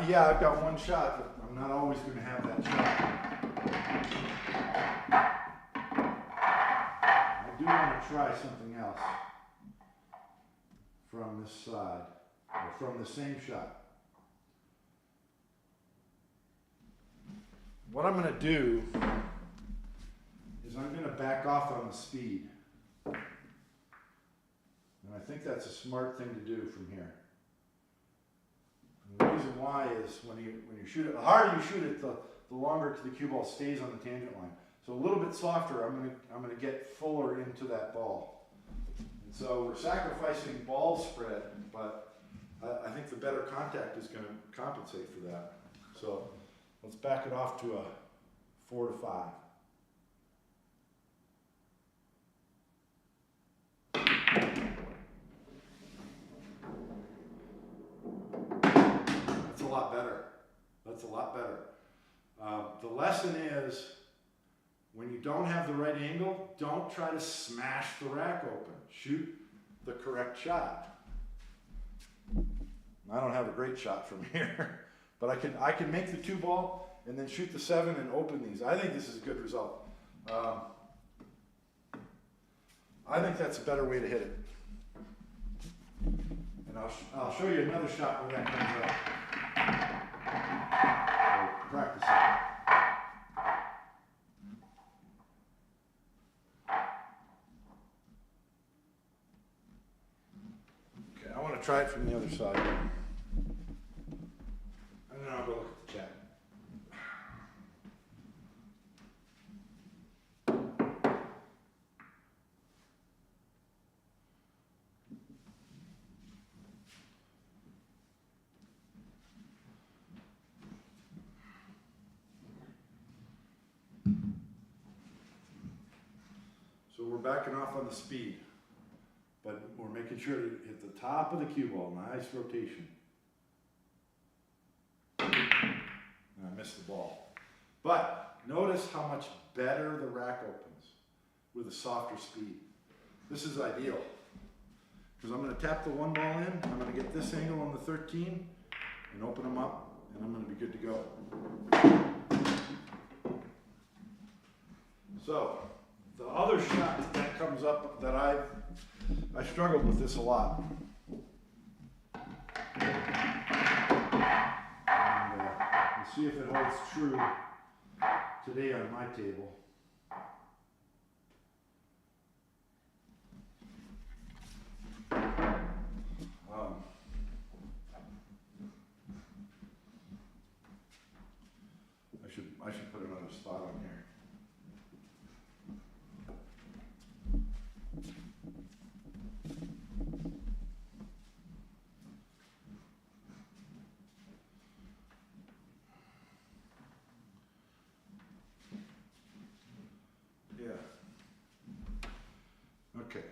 Yeah, I've got 1 shot, but I'm not always going to have that shot. do want to try something else from this side, or from the same shot. What I'm going to do is I'm going to back off on the speed. And I think that's a smart thing to do from here. And the reason why is when you shoot it, the harder you shoot it, the longer the cue ball stays on the tangent line. So a little bit softer, I'm gonna get fuller into that ball. And so we're sacrificing ball spread, but I think the better contact is going to compensate for that. So let's back it off to a 4 to 5. That's a lot better. That's a lot better. The lesson is, when you don't have the right angle, don't try to smash the rack open. Shoot the correct shot. I don't have a great shot from here, but I can make the 2 ball and then shoot the 7 and open these. I think this is a good result. I think that's a better way to hit it. And I'll show you another shot where that comes out. So practice it. I want to try it from the other side. And then I'll go look at the chat. So we're backing off on the speed. But we're making sure to hit the top of the cue ball. Nice rotation. And I missed the ball. But notice how much better the rack opens with a softer speed. This is ideal. Because I'm going to tap the 1 ball in. I'm going to get this angle on the 13 and open them up. And I'm going to be good to go. So, the other shot that comes up that I struggled with this a lot. And we'll see if it holds true today on my table. I should put another spot on here. Okay.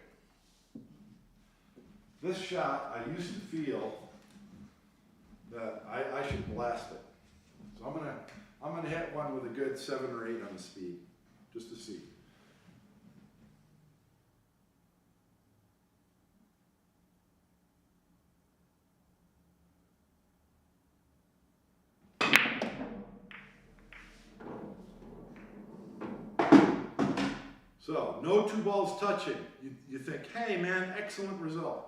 This shot, I used to feel that I should blast it. So I'm gonna hit one with a good 7 or 8 on the speed, just to see. So, no 2 balls touching. You think, hey man, excellent result.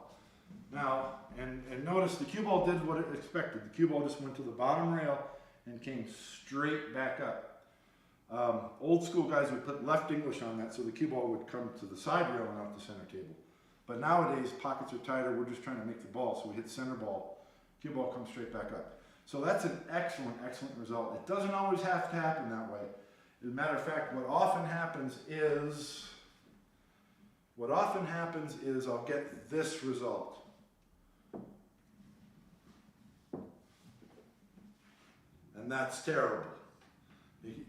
Now, and notice the cue ball did what it expected. The cue ball just went to the bottom rail and came straight back up. Old school guys would put left English on that so the cue ball would come to the side rail and off the center table. But nowadays, pockets are tighter, we're just trying to make the ball, so we hit center ball, cue ball comes straight back up. So that's an excellent, excellent result. It doesn't always have to happen that way. As a matter of fact, what often happens is I'll get this result. And that's terrible.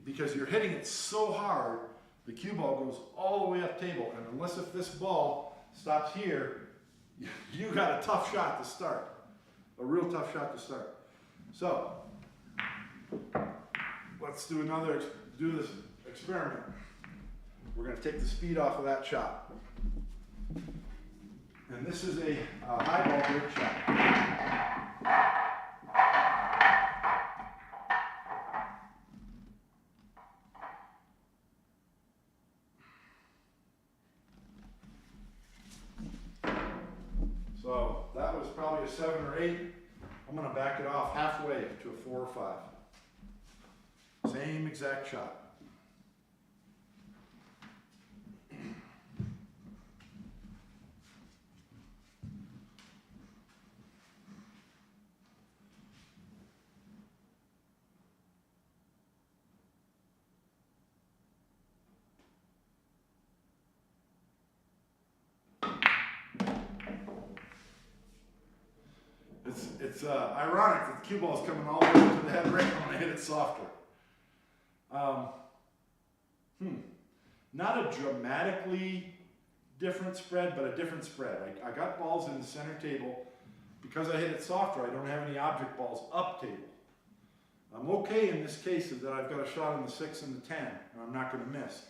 Because you're hitting it so hard, the cue ball goes all the way up table. And unless if this ball stops here, you got a tough shot to start. A real tough shot to start. So, let's do this experiment. We're going to take the speed off of that shot. And this is a high ball break shot. a 7 or 8, I'm going to back it off halfway to a 4 or 5. Same exact shot. It's ironic that the cue ball is coming all the way to the head right when I hit it softer. Not a dramatically different spread, but a different spread. I got balls in the center table. Because I hit it softer, I don't have any object balls up table. I'm okay in this case that I've got a shot on the 6 and the 10, and I'm not going to miss.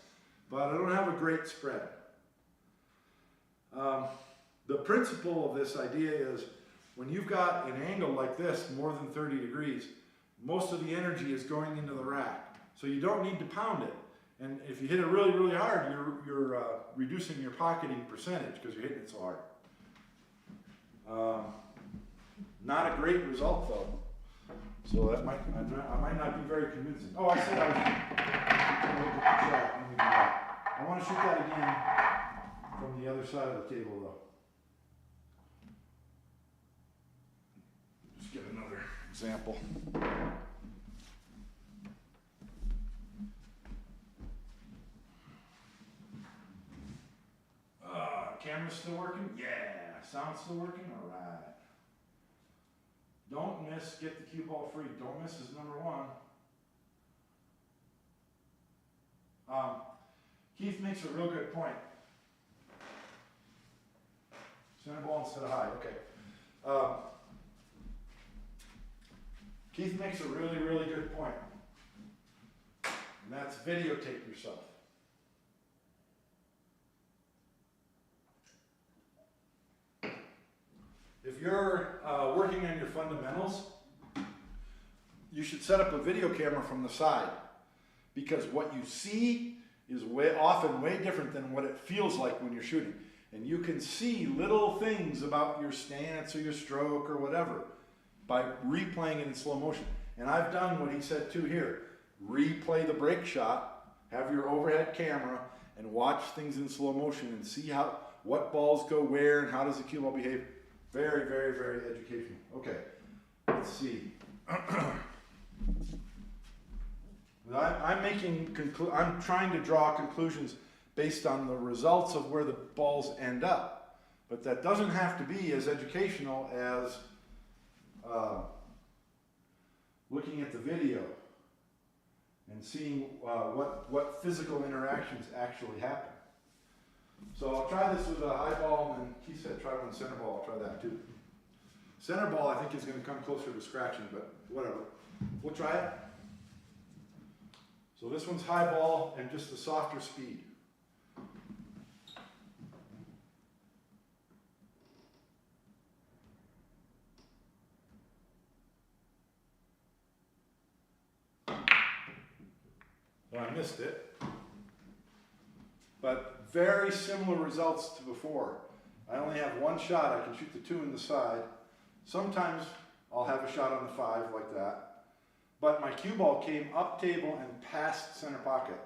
But I don't have a great spread. The principle of this idea is when you've got an angle like this, more than 30 degrees, most of the energy is going into the rack. So you don't need to pound it. And if you hit it really, really hard, you're reducing your pocketing percentage because you're hitting it so hard. Not a great result though. So that I might not be very convincing. Oh, I said I was going to look at the shot. Let me do that. I want to shoot that again from the other side of the table though. Just get another example. Camera's still working? Yeah. Sound's still working? All right. Don't miss, get the cue ball free. Don't miss is number 1. Keith makes a real good point. Center ball instead of high, okay. Keith makes a really, really good point. And that's videotape yourself. If you're working on your fundamentals, you should set up a video camera from the side because what you see is often way different than what it feels like when you're shooting. And you can see little things about your stance or your stroke or whatever by replaying it in slow motion. And I've done what he said too here. Replay the break shot, have your overhead camera, and watch things in slow motion and see what balls go where and how does the cue ball behave. Very, very, very educational. Okay, let's see. I'm trying to draw conclusions based on the results of where the balls end up. But that doesn't have to be as educational as looking at the video and seeing what physical interactions actually happen. So I'll try this with a high ball, and Keith said try one center ball. I'll try that too. Center ball I think is going to come closer to scratching, but whatever. We'll try it. So this one's high ball and just a softer speed. Well, I missed it. But very similar results to before. I only have one shot. I can shoot the 2 in the side. Sometimes I'll have a shot on the 5 like that. But my cue ball came up table and past center pocket.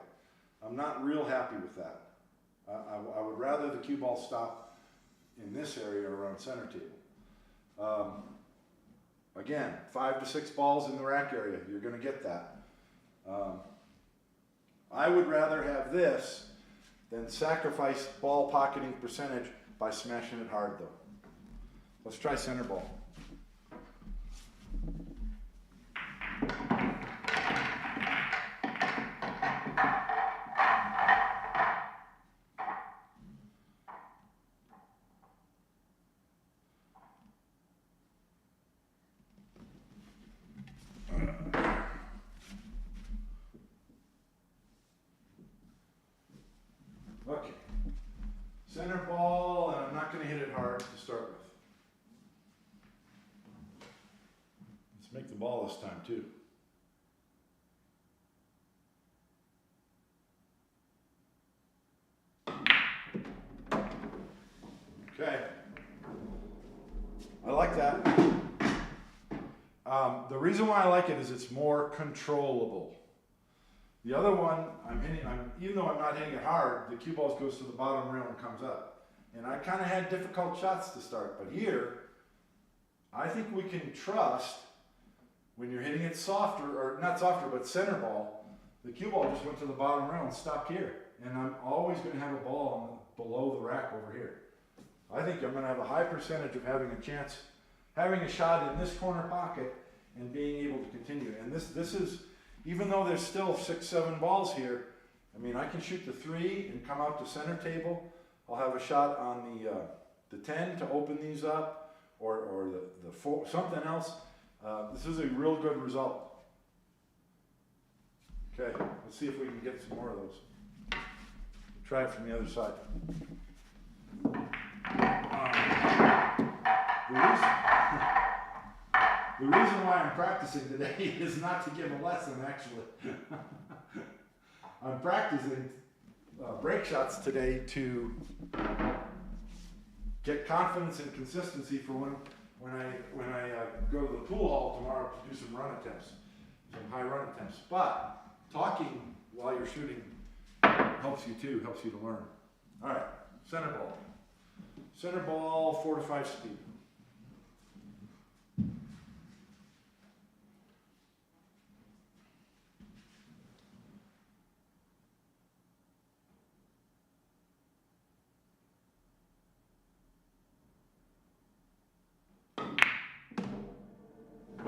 I'm not real happy with that. I would rather the cue ball stop in this area around center table. Again, 5 to 6 balls in the rack area. You're going to get that. I would rather have this than sacrifice ball pocketing percentage by smashing it hard though. Let's try center ball. Okay, center ball, and I'm not going to hit it hard to start with. Let's make the ball this time too. Okay. I like that. The reason why I like it is it's more controllable. The other one, even though I'm not hitting it hard, the cue ball goes to the bottom rail and comes up. And I kind of had difficult shots to start, but here, I think we can trust when you're hitting it softer, or not softer, but center ball, the cue ball just went to the bottom rail and stopped here. And I'm always going to have a ball below the rack over here. I think I'm going to have a high percentage of having a chance, having a shot in this corner pocket and being able to continue. And this is, even though there's still 6, 7 balls here, I mean, I can shoot the 3 and come out to center table. I'll have a shot on the 10 to open these up, or the 4, something else. This is a real good result. Okay, let's see if we can get some more of those. Try it from the other side. The reason why I'm practicing today is not to give a lesson, actually. I'm practicing break shots today to get confidence and consistency for when I go to the pool hall tomorrow to do some run attempts, some high run attempts. But talking while you're shooting helps you too, helps you to learn. All right, center ball. Center ball, 4 to 5 speed.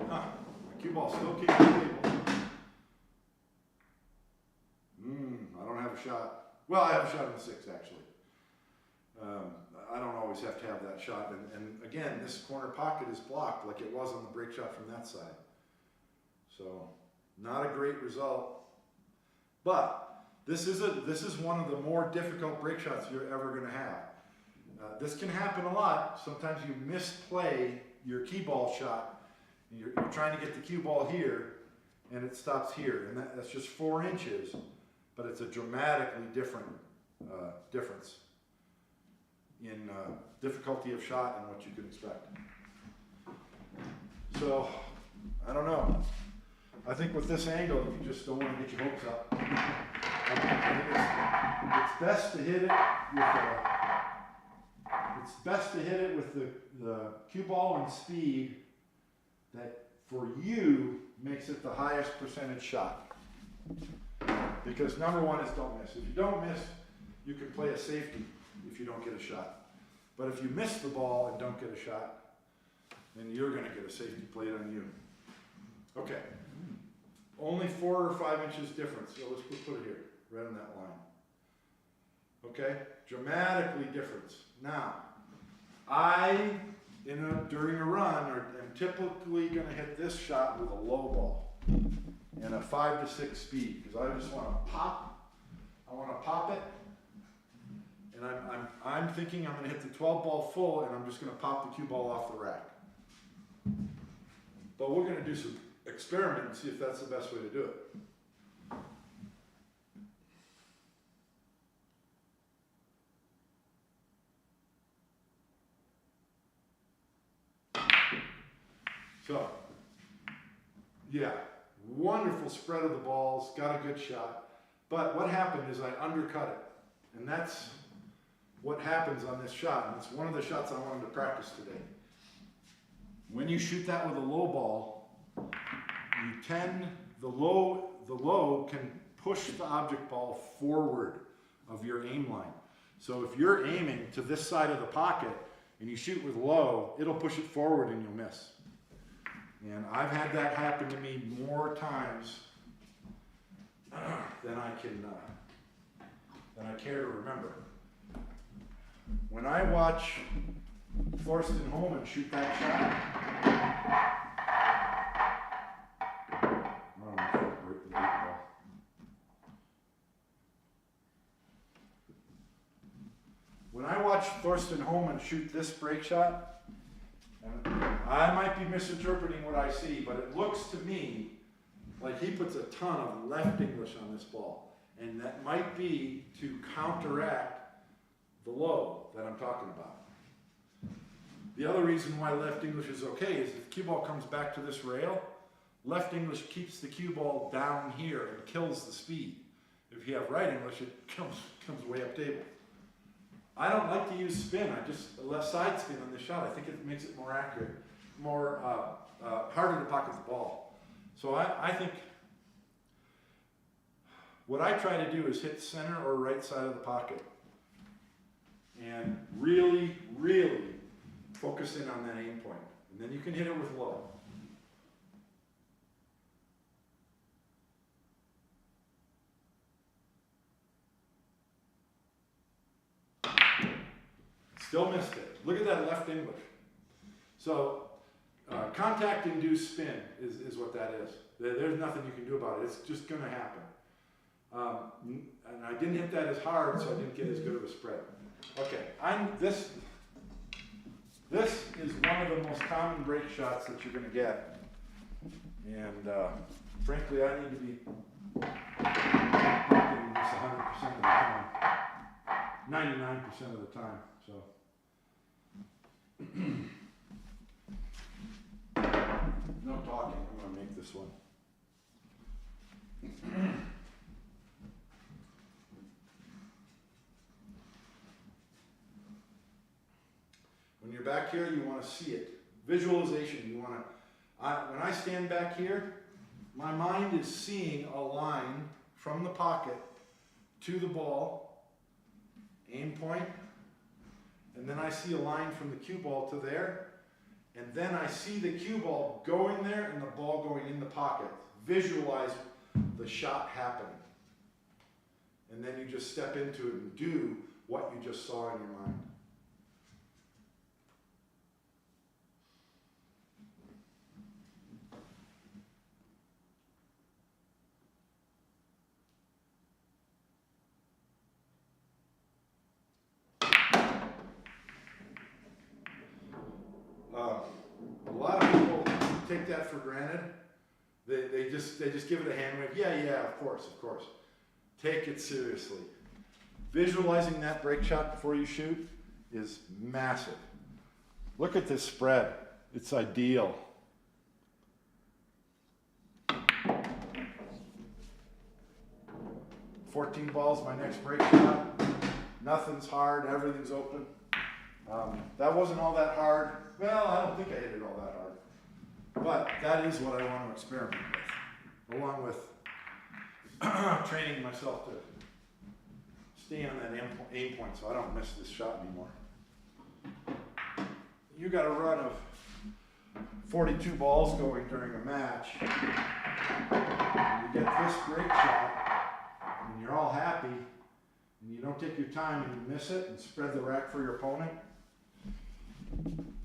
My cue ball still keeps the table. I don't have a shot. Well, I have a shot in the 6, actually. I don't always have to have that shot. And again, this corner pocket is blocked like it was on the break shot from that side. So, not a great result. But this is one of the more difficult break shots you're ever going to have. This can happen a lot. Sometimes you misplay your cue ball shot. You're trying to get the cue ball here, and it stops here. And that's just 4 inches, but it's a dramatically different difference in difficulty of shot and what you could expect. So, I don't know. I think with this angle, you just don't want to get your hopes up. I think it's best to hit it with the cue ball and speed that for you makes it the highest percentage shot. Because number one is don't miss. If you don't miss, you can play a safety if you don't get a shot. But if you miss the ball and don't get a shot, then you're going to get a safety played on you. Okay. Only 4 or 5 inches difference. So let's put it here, right on that line. Okay? Dramatically difference. Now, during a run, am typically going to hit this shot with a low ball and a 5 to 6 speed, because I just want to pop. I want to pop it, and I'm thinking I'm going to hit the 12 ball full, and I'm just going to pop the cue ball off the rack. But we're going to do some experiment and see if that's the best way to do it. So, yeah, wonderful spread of the balls, got a good shot. But what happened is I undercut it. And that's what happens on this shot. And it's one of the shots I wanted to practice today. When you shoot that with a low ball, the low can push the object ball forward of your aim line. So if you're aiming to this side of the pocket and you shoot with low, it'll push it forward and you'll miss. And I've had that happen to me more times than I care to remember. When I watch Thorsten Hohmann shoot that shot, when I watch Thorsten Hohmann shoot this break shot, and I might be misinterpreting what I see, but it looks to me like he puts a ton of left English on this ball. And that might be to counteract the low that I'm talking about. The other reason why left English is okay is if the cue ball comes back to this rail, left English keeps the cue ball down here and kills the speed. If you have right English, it comes way up table. I don't like to use spin. I just left side spin on this shot. I think it makes it more accurate, more harder to pocket the ball. So I think what I try to do is hit center or right side of the pocket and really, really focus in on that aim point. And then you can hit it with low. Still missed it. Look at that left English. So contact-induced spin is what that is. There's nothing you can do about it. It's just going to happen. And I didn't hit that as hard, so I didn't get as good of a spread. Okay, this is one of the most common break shots that you're going to get. And frankly, I need to be getting this 100% of the time. 99% of the time. So. No talking, I'm going to make this one. When you're back here, you want to see it. Visualization, you want to, when I stand back here, my mind is seeing a line from the pocket to the ball, aim point, and then I see a line from the cue ball to there, and then I see the cue ball going there and the ball going in the pocket. Visualize the shot happening. And then you just step into it and do what you just saw in your mind. A lot of people take that for granted. They just give it a hand wave. Yeah, of course. Take it seriously. Visualizing that break shot before you shoot is massive. Look at this spread. It's ideal. $14 balls, my next break shot. Nothing's hard, everything's open. That wasn't all that hard. Well, I don't think I hit it all that hard. But that is what I want to experiment with, along with training myself to stay on that aim point so I don't miss this shot anymore. You got a run of 42 balls going during a match. You get this great shot, and you're all happy, and you don't take your time and you miss it and spread the rack for your opponent.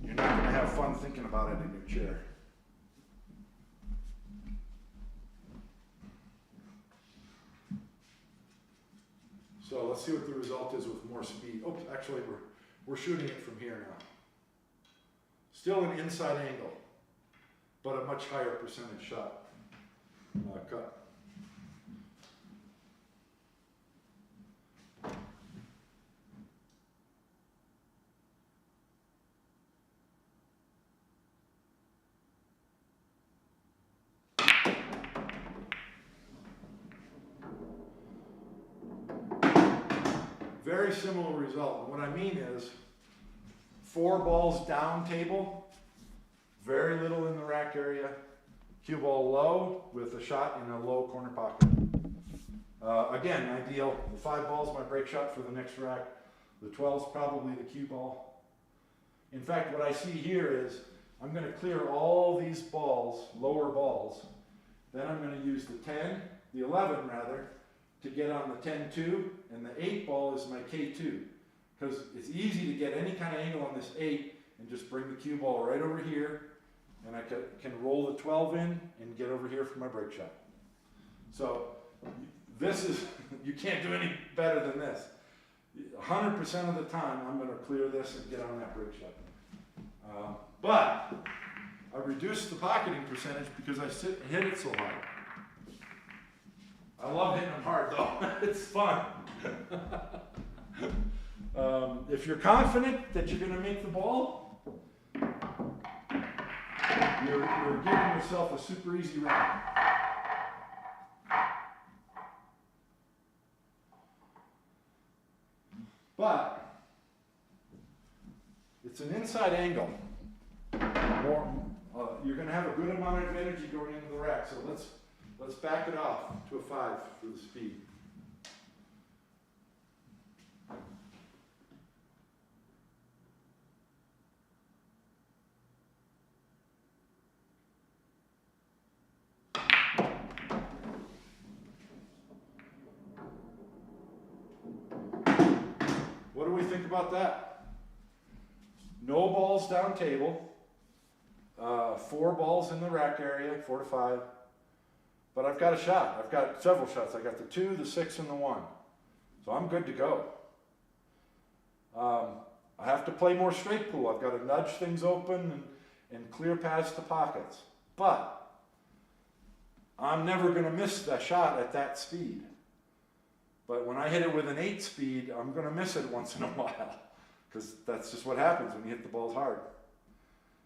You're not going to have fun thinking about it in your chair. So let's see what the result is with more speed. Oops, actually we're shooting it from here now. Still an inside angle, but a much higher percentage shot cut. Very similar result. And what I mean is 4 balls down table, very little in the rack area, cue ball low with a shot in a low corner pocket. Again, ideal. The 5 balls, my break shot for the next rack. The 12's probably the cue ball. In fact, what I see here is I'm going to clear all these balls, lower balls. Then I'm going to use the 10, the 11 rather, to get on the 10-2, and the 8 ball is my K2. Because it's easy to get any kind of angle on this 8 and just bring the cue ball right over here, and I can roll the 12 in and get over here for my break shot. So this is, you can't do any better than this. 100% of the time I'm going to clear this and get on that break shot. But I reduced the pocketing percentage because I hit it so hard. I love hitting them hard though. It's fun. If you're confident that you're going to make the ball, you're giving yourself a super easy run. But it's an inside angle. You're going to have a good amount of energy going into the rack, so let's back it off to a 5 for the speed. What do we think about that? No balls down table, 4 balls in the rack area, 4 to 5. But I've got a shot. I've got several shots. I got the 2, the 6, and the 1. So I'm good to go. I have to play more straight pool. I've got to nudge things open and clear paths to pockets. But I'm never going to miss that shot at that speed. But when I hit it with an 8 speed, I'm going to miss it once in a while. Because that's just what happens when you hit the balls hard.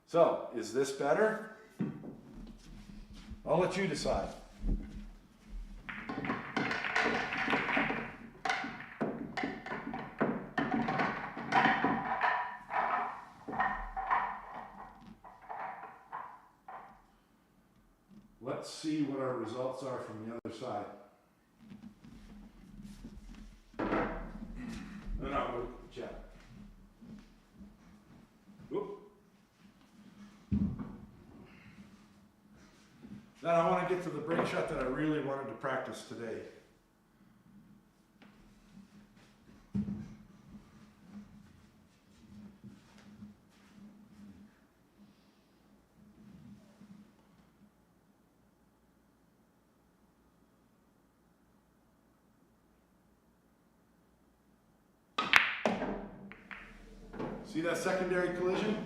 So, is this better? I'll let you decide. Let's see what our results are from the other side. No, Jeff. Whoop. Then I want to get to the break shot that I really wanted to practice today. See that secondary collision?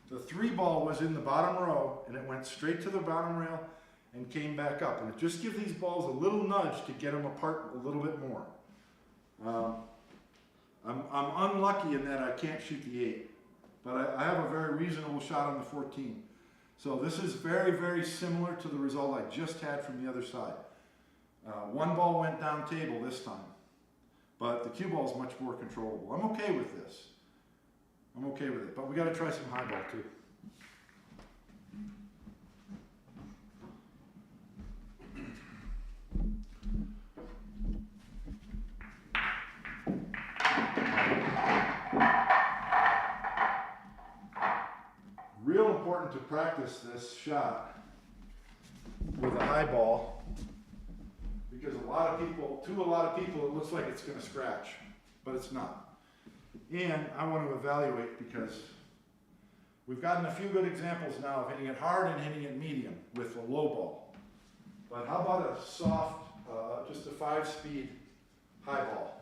The 3 ball was in the bottom row and it went straight to the bottom rail and came back up. And it just gives these balls a little nudge to get them apart a little bit more. I'm unlucky in that I can't shoot the 8, but I have a very reasonable shot on the 14. So this is very, very similar to the result I just had from the other side. 1 ball went down table this time, but the cue ball is much more controllable. I'm okay with this. I'm okay with it, but we got to try some high ball too. Real important to practice this shot with a high ball, because to a lot of people it looks like it's going to scratch, but it's not. And I want to evaluate, because we've gotten a few good examples now of hitting it hard and hitting it medium with a low ball. But how about a soft, just a 5-speed high ball?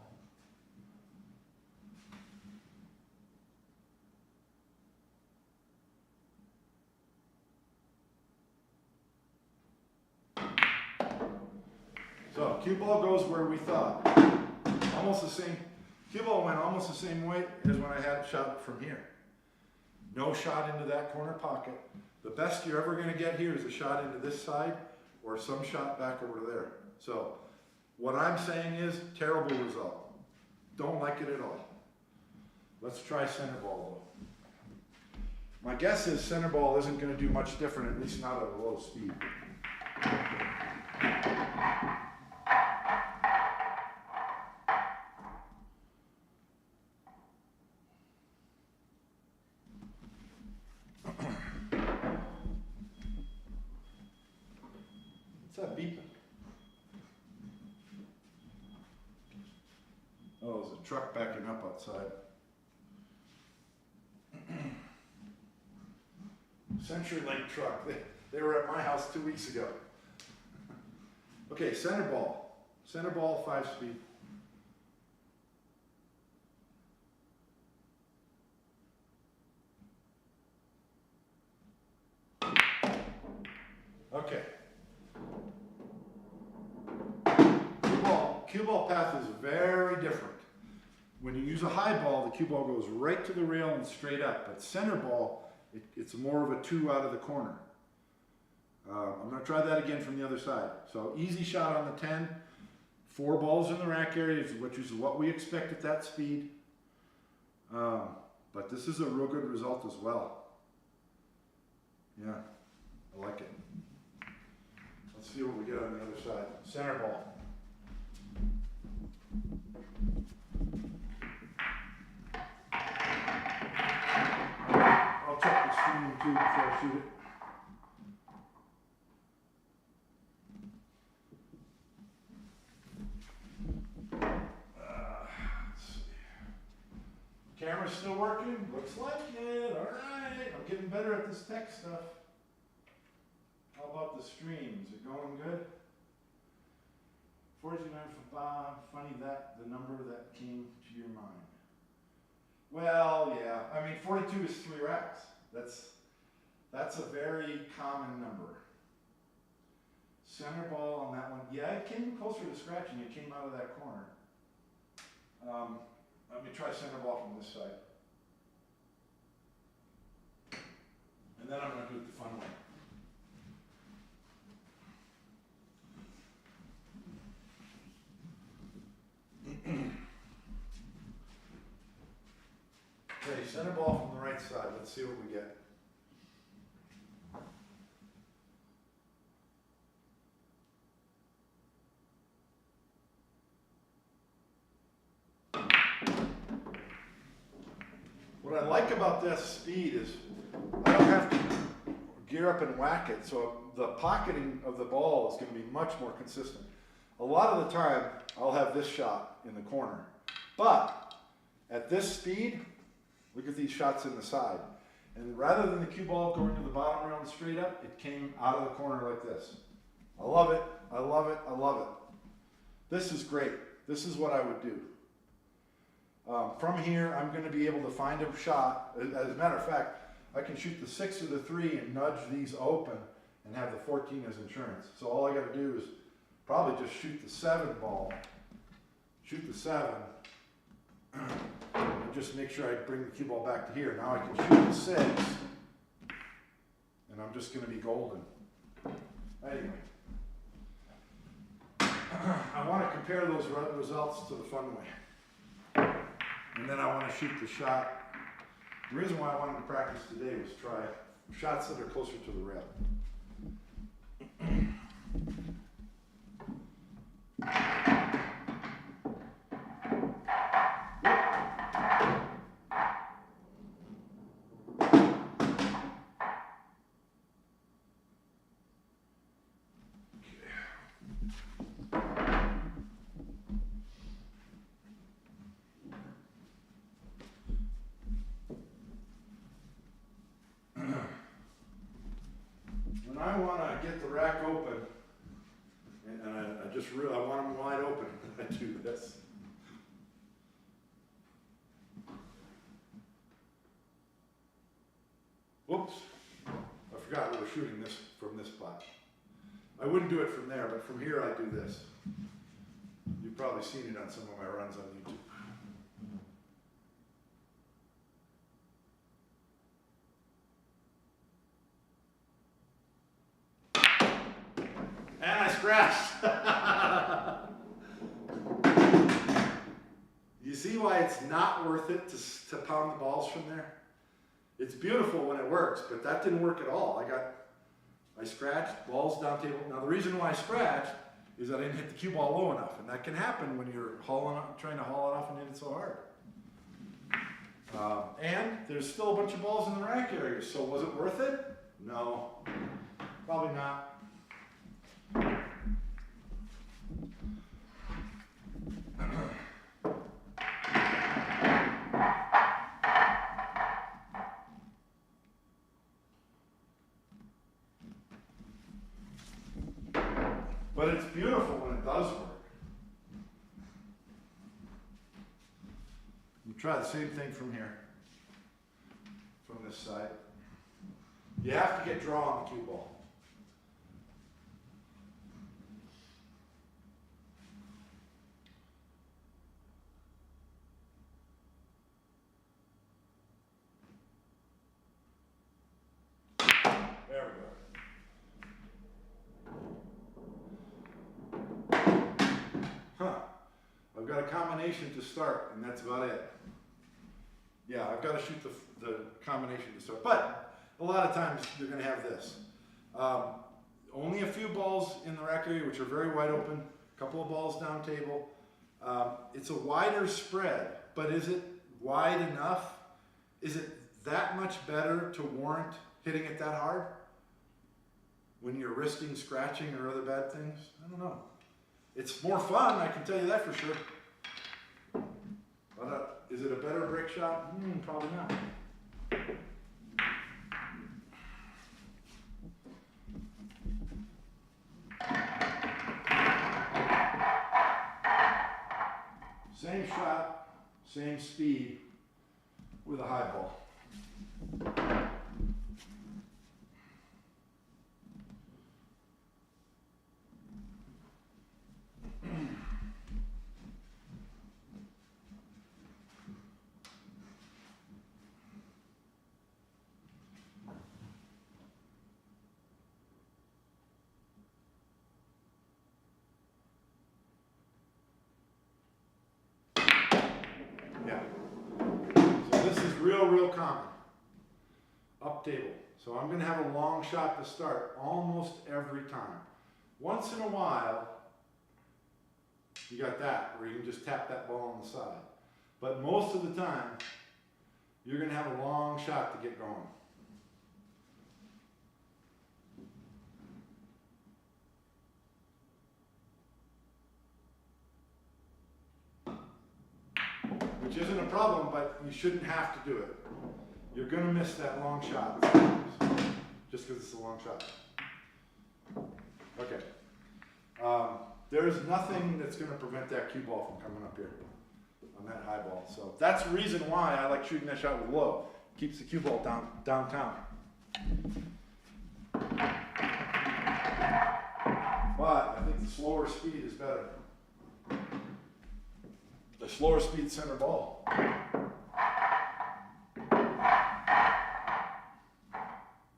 So cue ball goes where we thought. Almost the same. Cue ball went almost the same way as when I had it shot from here. No shot into that corner pocket. The best you're ever going to get here is a shot into this side or some shot back over there. So what I'm saying is terrible result. Don't like it at all. Let's try center ball though. My guess is center ball isn't going to do much different, at least not at a low speed. What's that beeping? Oh, there's a truck backing up outside. CenturyLink truck. They were at my house 2 weeks ago. Okay, center ball. Center ball, 5-speed. Okay. Cue ball path is very different. When you use a high ball, the cue ball goes right to the rail and straight up, but center ball It's more of a 2 out of the corner. I'm going to try that again from the other side. So easy shot on the 10, 4 balls in the rack area, which is what we expect at that speed. But this is a real good result as well. Yeah, I like it. Let's see what we get on the other side. Center ball. I'll check the screen too before I shoot it. Camera's still working? Looks like it. Alright. I'm getting better at this tech stuff. How about the stream? Is it going good? 49 for Bob. Funny that the number that came to your mind. Well, yeah. I mean, 42 is 3 racks. That's a very common number. Center ball on that one. Yeah, it came closer to scratching. It came out of that corner. Let me try center ball from this side. And then I'm going to do it the fun way. Okay, center ball from the right side. Let's see what we get. What I like about this speed is I don't have to gear up and whack it, so the pocketing of the ball is going to be much more consistent. A lot of the time, I'll have this shot in the corner, but at this speed, look at these shots in the side. And rather than the cue ball going to the bottom rail and straight up, it came out of the corner like this. I love it, I love it, I love it. This is great. This is what I would do. From here, I'm going to be able to find a shot. As a matter of fact, I can shoot the 6 or the 3 and nudge these open and have the 14 as insurance. So all I got to do is probably just shoot the 7 ball, shoot the 7, and just make sure I bring the cue ball back to here. Now I can shoot the 6, and I'm just going to be golden. Anyway, I want to compare those results to the fun way. And then I want to shoot the shot. The reason why I wanted to practice today was try shots that are closer to the rail. When I want to get the rack open, and I want them wide open, I do this. Whoops, I forgot we were shooting this from this spot. I wouldn't do it from there, but from here I do this. You've probably seen it on some of my runs on YouTube. And I scratched. You see why it's not worth it to pound the balls from there? It's beautiful when it works, but that didn't work at all. I scratched, balls down table. Now the reason why I scratched is I didn't hit the cue ball low enough, and that can happen when you're trying to haul it off and hit it so hard. And there's still a bunch of balls in the rack area, so was it worth it? No, probably not. But it's beautiful when it does work. You try the same thing from here, from this side. You have to get draw on the cue ball. combination to start, and that's about it. Yeah, I've got to shoot the combination to start, but a lot of times you're going to have this. Only a few balls in the rack area, which are very wide open, a couple of balls down table. It's a wider spread, but is it wide enough? Is it that much better to warrant hitting it that hard when you're risking scratching or other bad things? I don't know. It's more fun, I can tell you that for sure. But is it a better break shot? Probably not. Same shot, same speed with a high ball. Yeah. So this is real common. Up table. So I'm going to have a long shot to start almost every time. Once in a while, you got that, where you can just tap that ball on the side. But most of the time, you're going to have a long shot to get going. Which isn't a problem, but you shouldn't have to do it. You're going to miss that long shot just because it's a long shot. Okay. There's nothing that's going to prevent that cue ball from coming up here on that high ball. So that's the reason why I like shooting that shot with low. Keeps the cue ball downtown. But I think the slower speed is better. The slower speed center ball.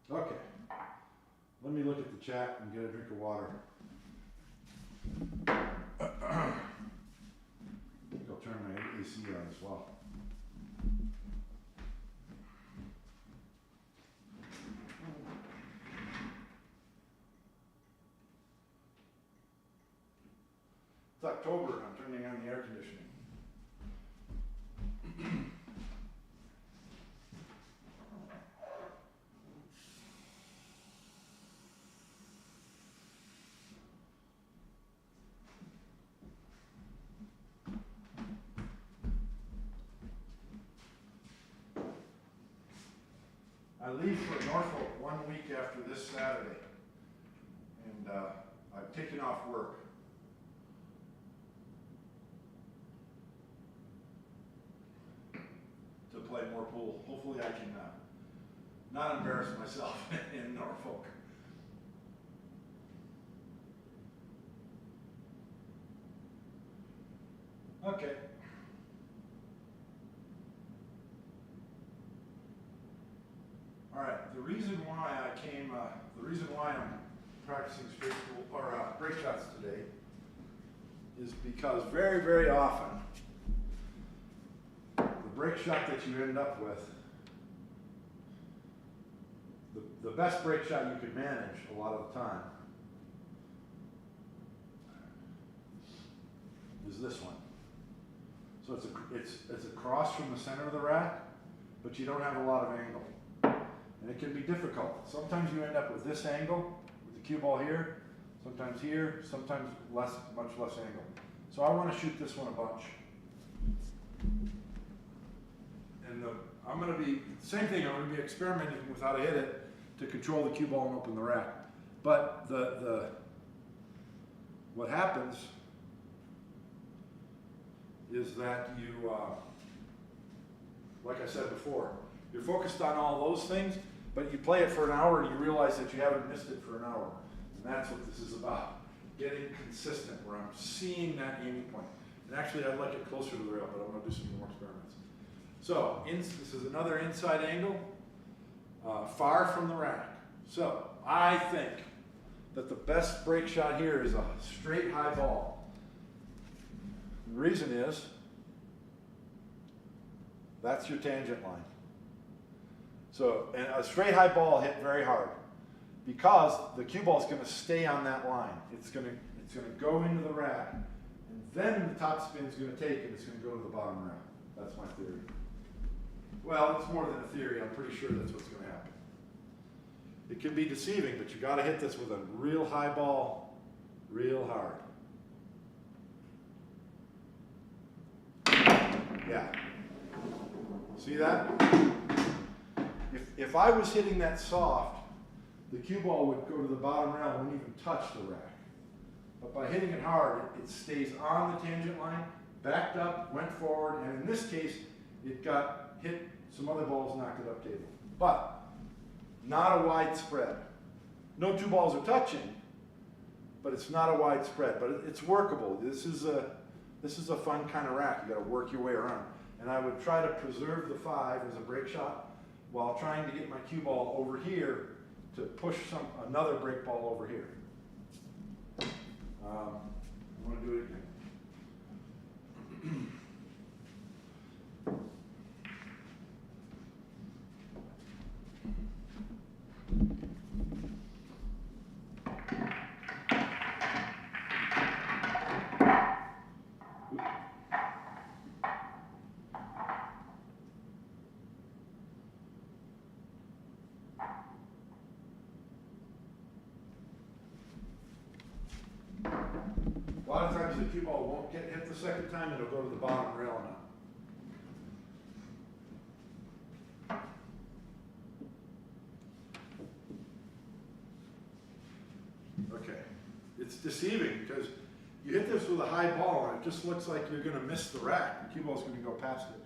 Okay. Let me look at the chat and get a drink of water. I think I'll turn my AC on as well. It's October and I'm turning on the air conditioning. I leave for Norfolk 1 week after this Saturday, and I've taken off work. To play more pool. Hopefully I can not embarrass myself in Norfolk. Okay. All right, the reason why I'm practicing straight pool, or break shots today is because very often the break shot that you end up with, the best break shot you can manage a lot of the time is this one. So it's across from the center of the rack, but you don't have a lot of angle. And it can be difficult. Sometimes you end up with this angle, with the cue ball here, sometimes much less angle. So I want to shoot this one a bunch. And I'm going to be, same thing, I'm going to be experimenting with how to hit it to control the cue ball and open the rack. But what happens is that you, like I said before, you're focused on all those things, but you play it for an hour and you realize that you haven't missed it for an hour. And that's what this is about. Getting consistent, where I'm seeing that aiming point. And actually I'd like it closer to the rail, but I'm going to do some more experiments. So, this is another inside angle, far from the rack. So, I think that the best break shot here is a straight high ball. The reason is, That's your tangent line. So, and a straight high ball hit very hard because the cue ball is going to stay on that line. It's going to go into the rack, and then the top spin is going to take and it's going to go to the bottom rail. That's my theory. Well, it's more than a theory. I'm pretty sure that's what's going to happen. It can be deceiving, but you got to hit this with a real high ball, real hard. Yeah. See that? If I was hitting that soft, the cue ball would go to the bottom rail and wouldn't even touch the rack. But by hitting it hard, it stays on the tangent line, backed up, went forward, and in this case, it got hit, some other balls knocked it up table. But not a wide spread. No two balls are touching, but it's not a wide spread. But it's workable. This is a fun kind of rack. You got to work your way around. And I would try to preserve the 5 as a break shot while trying to get my cue ball over here to push another break ball over here. I want to do it again. A lot of times the cue ball won't get hit the second time, it'll go to the bottom rail now. Okay, it's deceiving because you hit this with a high ball and it just looks like you're going to miss the rack. The cue ball's going to go past it.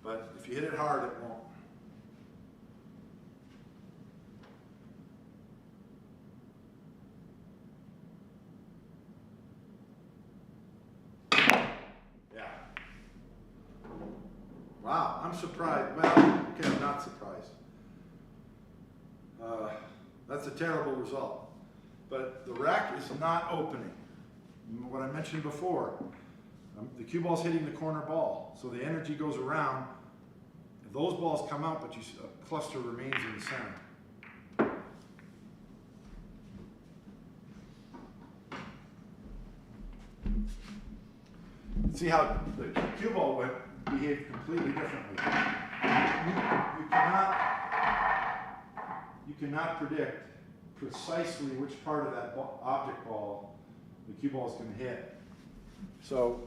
But if you hit it hard, it won't. Wow, I'm surprised. Well, okay, I'm not surprised. That's a terrible result. But the rack is not opening. What I mentioned before, the cue ball's hitting the corner ball, so the energy goes around. Those balls come out, but a cluster remains in the center. See how the cue ball behaved completely differently. You cannot predict precisely which part of that object ball the cue ball is going to hit. So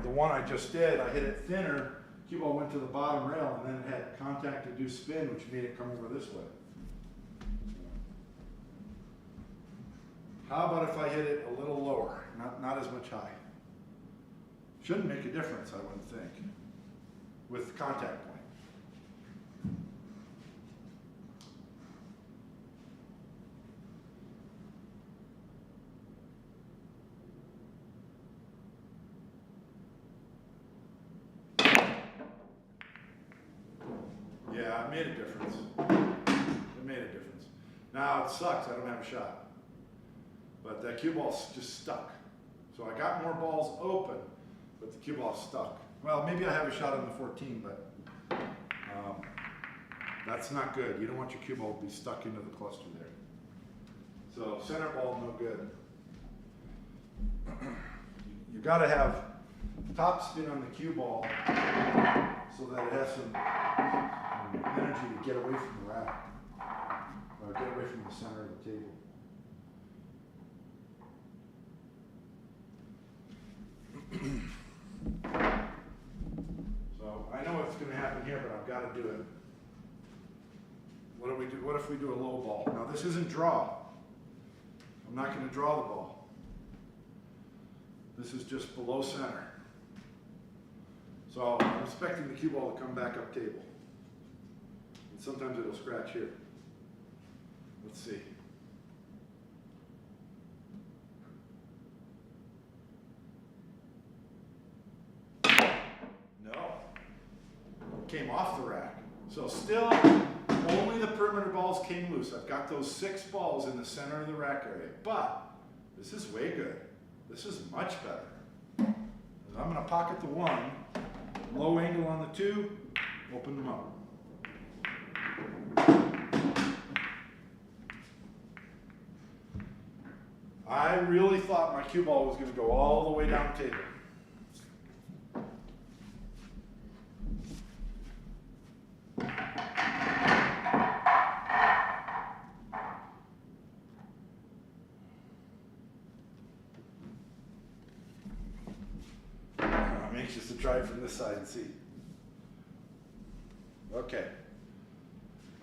the one I just did, I hit it thinner, cue ball went to the bottom rail, and then it had contact to do spin, which made it come over this way. How about if I hit it a little lower, not as much high? Shouldn't make a difference, I wouldn't think, with contact point. Yeah, it made a difference. It made a difference. Now it sucks, I don't have a shot. But that cue ball's just stuck. So I got more balls open, but the cue ball's stuck. Well, maybe I have a shot on the 14, but that's not good. You don't want your cue ball to be stuck into the cluster there. So center ball, no good. You got to have top spin on the cue ball so that it has some energy to get away from the rack, or get away from the center of the table. So I know what's going to happen here, but I've got to do it. What do we do? What if we do a low ball? Now this isn't draw. I'm not going to draw the ball. This is just below center. So I'm expecting the cue ball to come back up table. And sometimes it'll scratch here. Let's see. No. Came off the rack. So still, only the perimeter balls came loose. I've got those 6 balls in the center of the rack area. But this is way good. This is much better. I'm going to pocket the 1, low angle on the 2, Open them up. I really thought my cue ball was going to go all the way down the table. I'm anxious to try it from this side and see. Okay.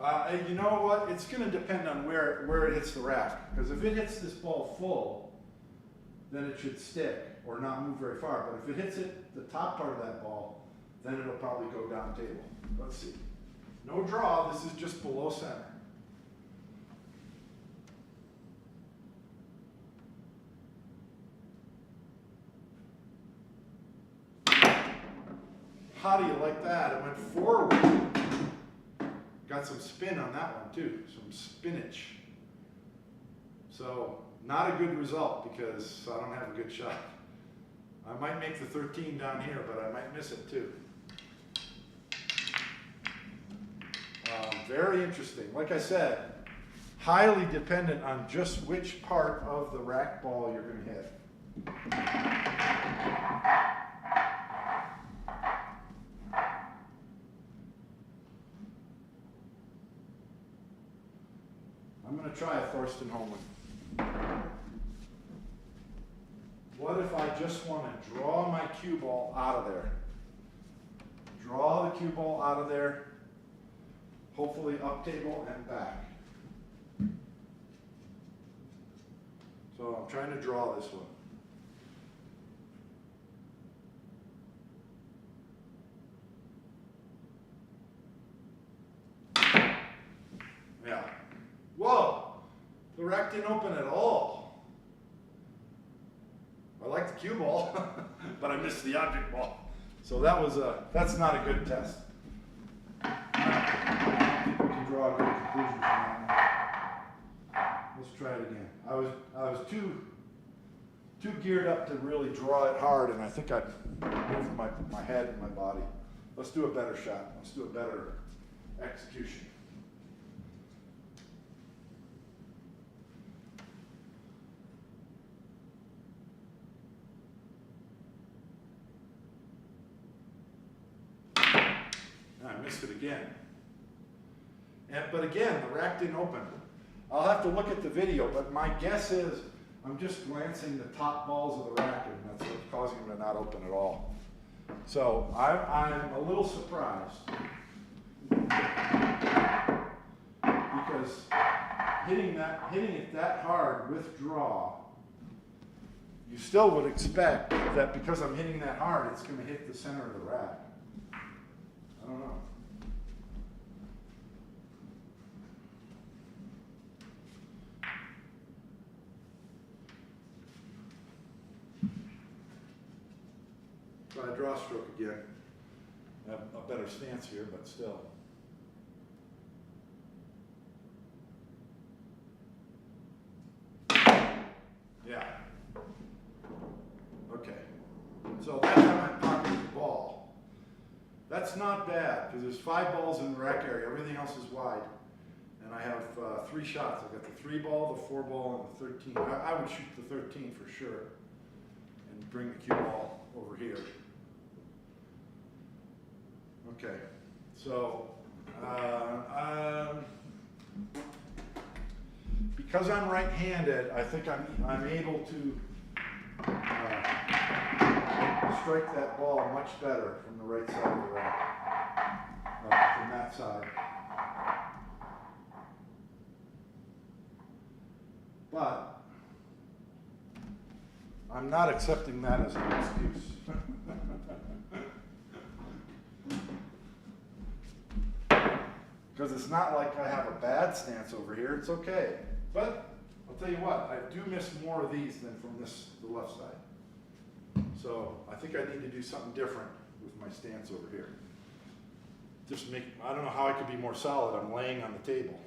And you know what? It's going to depend on where it hits the rack. Because if it hits this ball full, then it should stick or not move very far. But if it hits it, the top part of that ball, then it'll probably go down table. Let's see. No draw. This is just below center. How do you like that? It went forward. Got some spin on that one too, some spinach. So not a good result because I don't have a good shot. I might make the 13 down here, but I might miss it too. Very interesting. Like I said, highly dependent on just which part of the rack ball you're going to hit. I'm going to try a Thorsten Hohmann. What if I just want to draw my cue ball out of there? Draw the cue ball out of there, hopefully up table and back. So I'm trying to draw this one. Yeah. Whoa! The rack didn't open at all. I like the cue ball, but I missed the object ball. So that's not a good test. I don't think we can draw a good conclusion from that one. Let's try it again. I was too geared up to really draw it hard, and I think I moved my head and my body. Let's do a better shot. Let's do a better execution. I missed it again. But again, the rack didn't open. I'll have to look at the video, but my guess is I'm just glancing the top balls of the rack, and that's what's causing them to not open at all. So I'm a little surprised because hitting it that hard with draw, you still would expect that because I'm hitting that hard, it's going to hit the center of the rack. I don't know. Try a draw stroke again. I have a better stance here, but still. Yeah. Okay. So that's how I pocket the ball. That's not bad, because there's 5 balls in the rack area. Everything else is wide. And I have 3 shots. I've got the 3 ball, the 4 ball, and the 13. I would shoot the 13 for sure. And bring the cue ball over here. Okay. So, because I'm right-handed, I think I'm able to strike that ball much better from the right side of the rack, from that side. But I'm not accepting that as an excuse. Because it's not like I have a bad stance over here, it's okay. But I'll tell you what, I do miss more of these than from the left side. So I think I need to do something different with my stance over here. I don't know how I could be more solid. I'm laying on the table.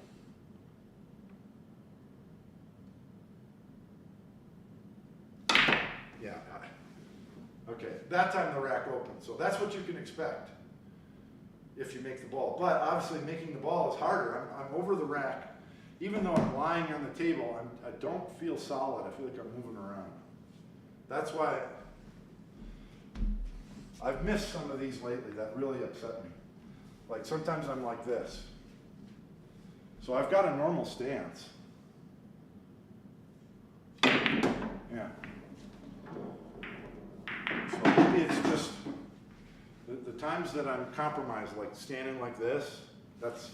Yeah. Okay, that time the rack opened. So that's what you can expect. if you make the ball. But obviously making the ball is harder. I'm over the rack. Even though I'm lying on the table, I don't feel solid. I feel like I'm moving around. That's why I've missed some of these lately. That really upset me. Like sometimes I'm like this. So I've got a normal stance. Yeah. So maybe it's just the times that I'm compromised, like standing like this, it's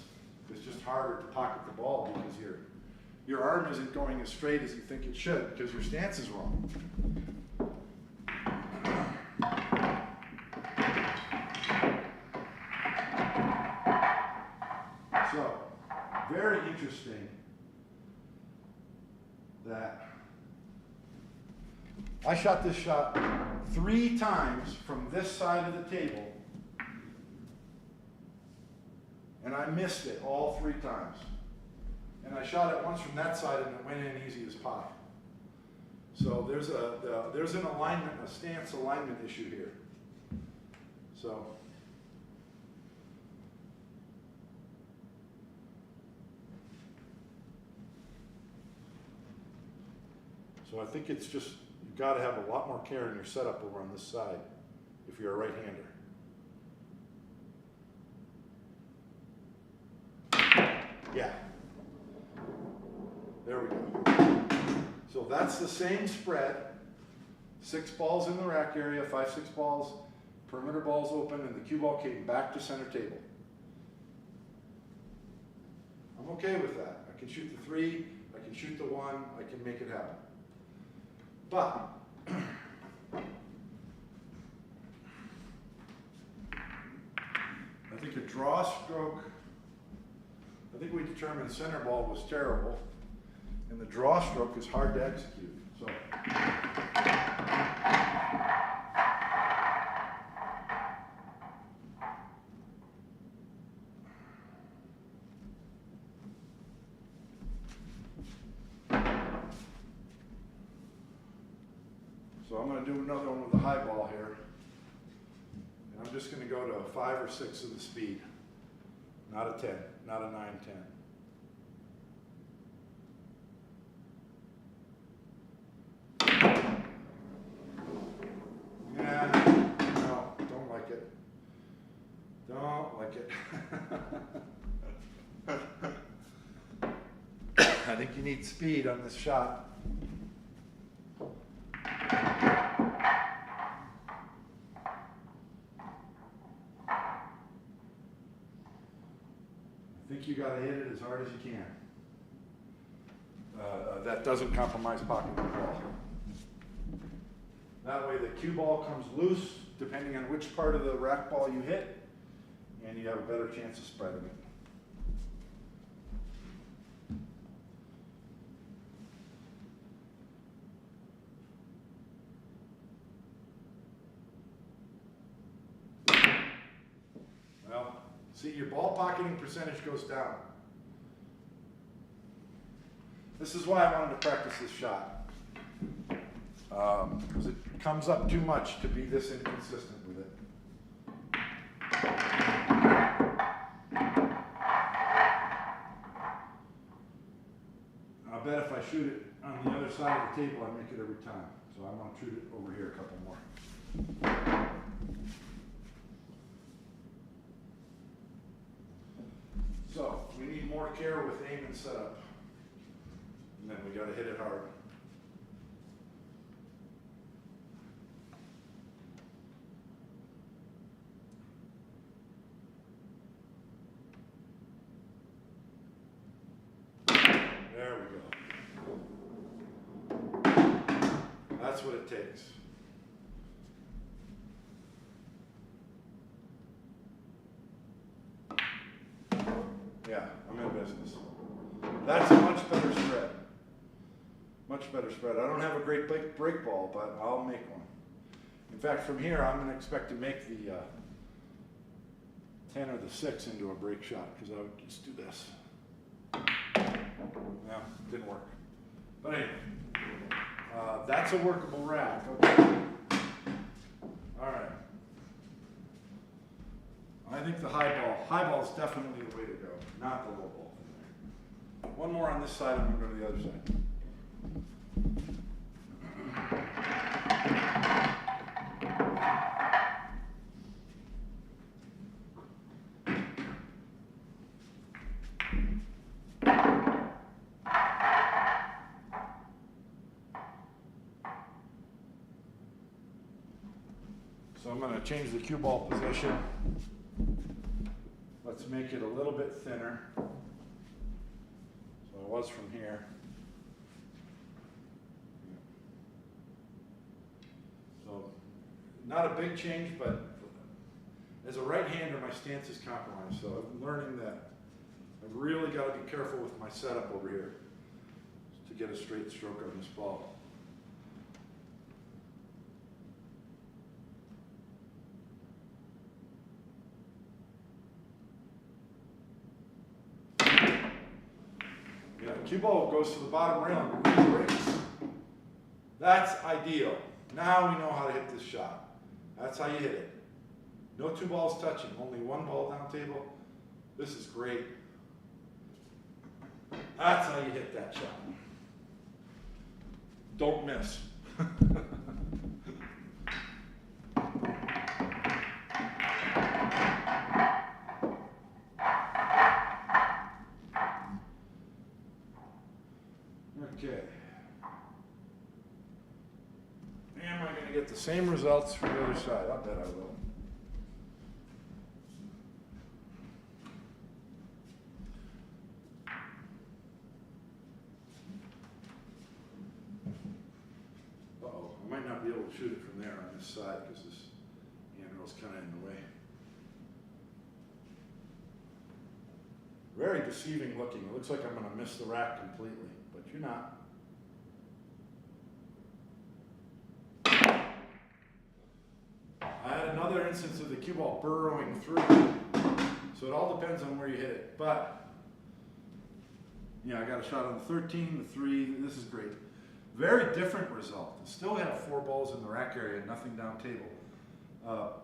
just harder to pocket the ball because your arm isn't going as straight as you think it should because your stance is wrong. So, very interesting that I shot this shot 3 times from this side of the table, and I missed it all 3 times. And I shot it once from that side, and it went in easy as pie. So there's an alignment, a stance alignment issue here. So I think it's just, you've got to have a lot more care in your setup over on this side if you're a right-hander. Yeah. There we go. So that's the same spread. 6 balls in the rack area, 5, 6 balls, perimeter balls open, and the cue ball came back to center table. I'm okay with that. I can shoot the 3, I can shoot the 1, I can make it happen. But I think a draw stroke, I think we determined center ball was terrible, and the draw stroke is hard to execute. So I'm going to do another one with a high ball here. And I'm just going to go to a 5 or 6 of the speed. Not a 10, not a 9, 10. Yeah, no, don't like it. Don't like it. I think you need speed on this shot. I think you got to hit it as hard as you can. That doesn't compromise pocketing the ball. That way the cue ball comes loose depending on which part of the rack ball you hit, and you have a better chance of spreading it. Well, see, your ball pocketing percentage goes down. This is why I wanted to practice this shot. Because it comes up too much to be this inconsistent with it. I'll bet if I shoot it on the other side of the table, I make it every time. So I'm going to shoot it over here a couple more. So we need more care with aim and setup. And then we got to hit it hard. There we go. That's what it takes. Yeah, I'm in business. That's a much better spread. Much better spread. I don't have a great break ball, but I'll make one. In fact, from here, I'm going to expect to make the 10 or the 6 into a break shot, because I would just do this. Yeah, didn't work. But anyway, that's a workable rack. Okay. All right. I I think the high ball is definitely the way to go, not the low ball from there. One more on this side, I'm gonna go to the other side. So I'm going to change the cue ball position. Let's make it a little bit thinner. So it was from here. So not a big change, but as a right-hander, my stance is compromised. So I'm learning that I've really got to be careful with my setup over here to get a straight stroke on this ball. Cue ball goes to the bottom rail and breaks. That's ideal. Now we know how to hit this shot. That's how you hit it. No two balls touching, only one ball down table. This is great. That's how you hit that shot. Don't miss. Okay. Am I going to get the same results from the other side? I bet I will. Uh-oh, I might not be able to shoot it from there on this side because this handrail's kind of in the way. Very deceiving looking. It looks like I'm going to miss the rack completely, but you're not. I had another instance of the cue ball burrowing through, so it all depends on where you hit it. But, yeah, I got a shot on the 13, the 3, this is great. Very different result. I still have 4 balls in the rack area and nothing down table.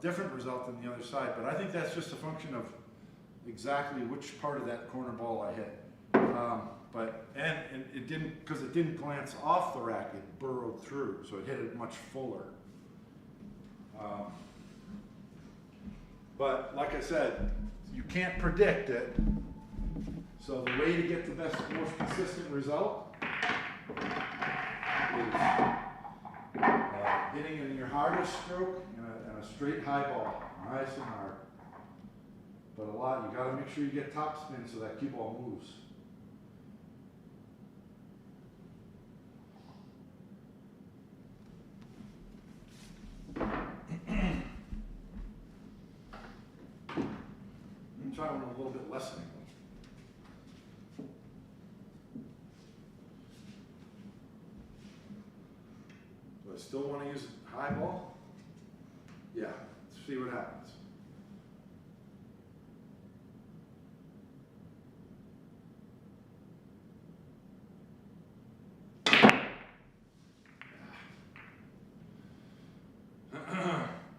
Different result than the other side, but I think that's just a function of exactly which part of that corner ball I hit. And it didn't, because it didn't glance off the rack, it burrowed through, so it hit it much fuller. But like I said, you can't predict it. So the way to get the best, most consistent result is hitting in your hardest stroke and a straight high ball, nice and hard. But a lot, you got to make sure you get top spin so that cue ball moves. Try one a little bit less anyway. Do I still want to use a high ball? Yeah, let's see what happens.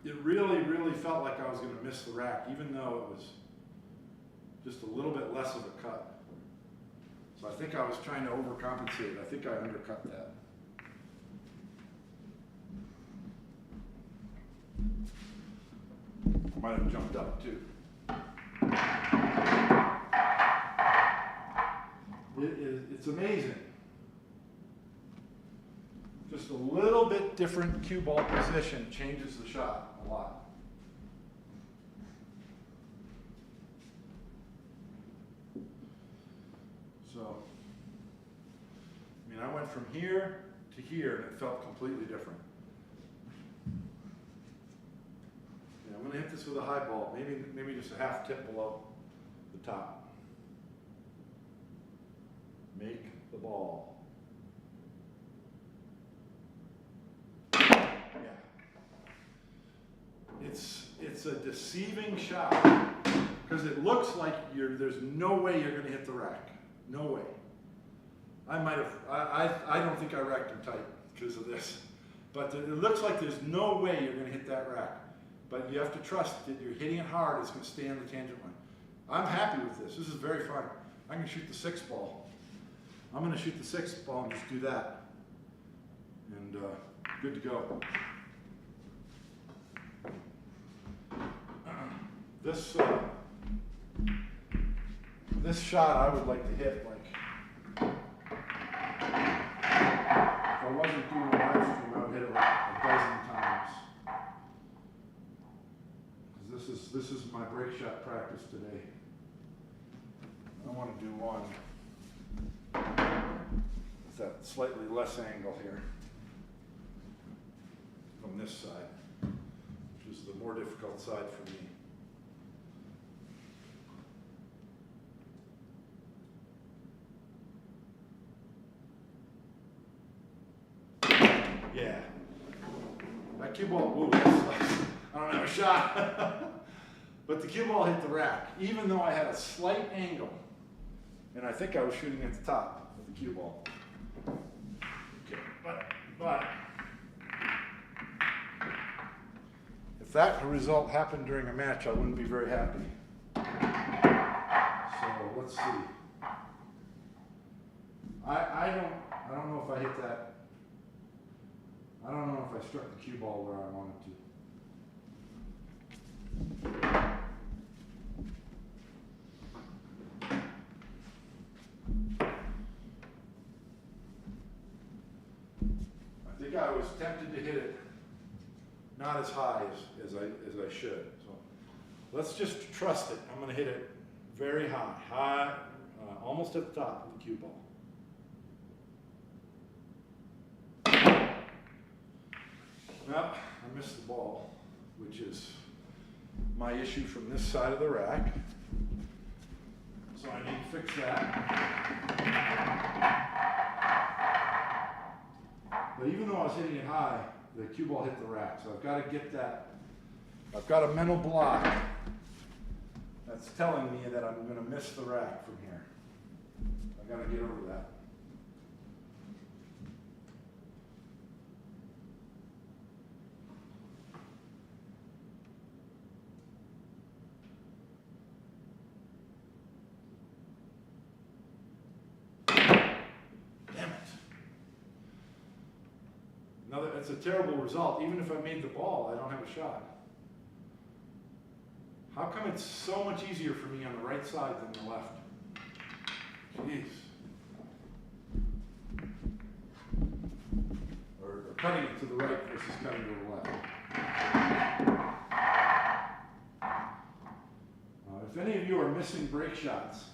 It really felt like I was going to miss the rack, even though it was just a little bit less of a cut. So I think I was trying to overcompensate. I think I undercut that. I might have jumped up too. It's amazing. Just a little bit different cue ball position changes the shot a lot. So, I mean, I went from here to here and it felt completely different. Okay, I'm going to hit this with a high ball, maybe just a half tip below the top. Make the ball. Yeah. It's a deceiving shot because it looks like there's no way you're going to hit the rack. No way. I don't think I racked him tight because of this. But it looks like there's no way you're going to hit that rack. But you have to trust that you're hitting it hard, it's gonna stay on the tangent line. I'm happy with this. This is very fun. I'm gonna shoot the 6 ball. I'm gonna shoot the 6 ball and just do that. And good to go. This shot I would like to hit like, if I wasn't doing a live stream, I would hit it like a dozen times. Because this is my break shot practice today. I want to do one with that slightly less angle here from this side, which is the more difficult side for me. Yeah. That cue ball, whoa, I don't have a shot. But the cue ball hit the rack, even though I had a slight angle. And I think I was shooting at the top of the cue ball. Okay, but if that result happened during a match, I wouldn't be very happy. So let's see. I don't know if I hit that. I don't know if I struck the cue ball where I wanted to. I think I was tempted to hit it not as high as I should. So let's just trust it. I'm going to hit it very high, almost at the top of the cue ball. Well, I missed the ball, which is my issue from this side of the rack. So I need to fix that. But even though I was hitting it high, the cue ball hit the rack. So I've got to get that. I've got a mental block that's telling me that I'm going to miss the rack from here. I've got to get over that. It's a terrible result. Even if I made the ball, I don't have a shot. How come it's so much easier for me on the right side than the left? Jeez. Or cutting it to the right versus cutting to the left. If any of you are missing break shots,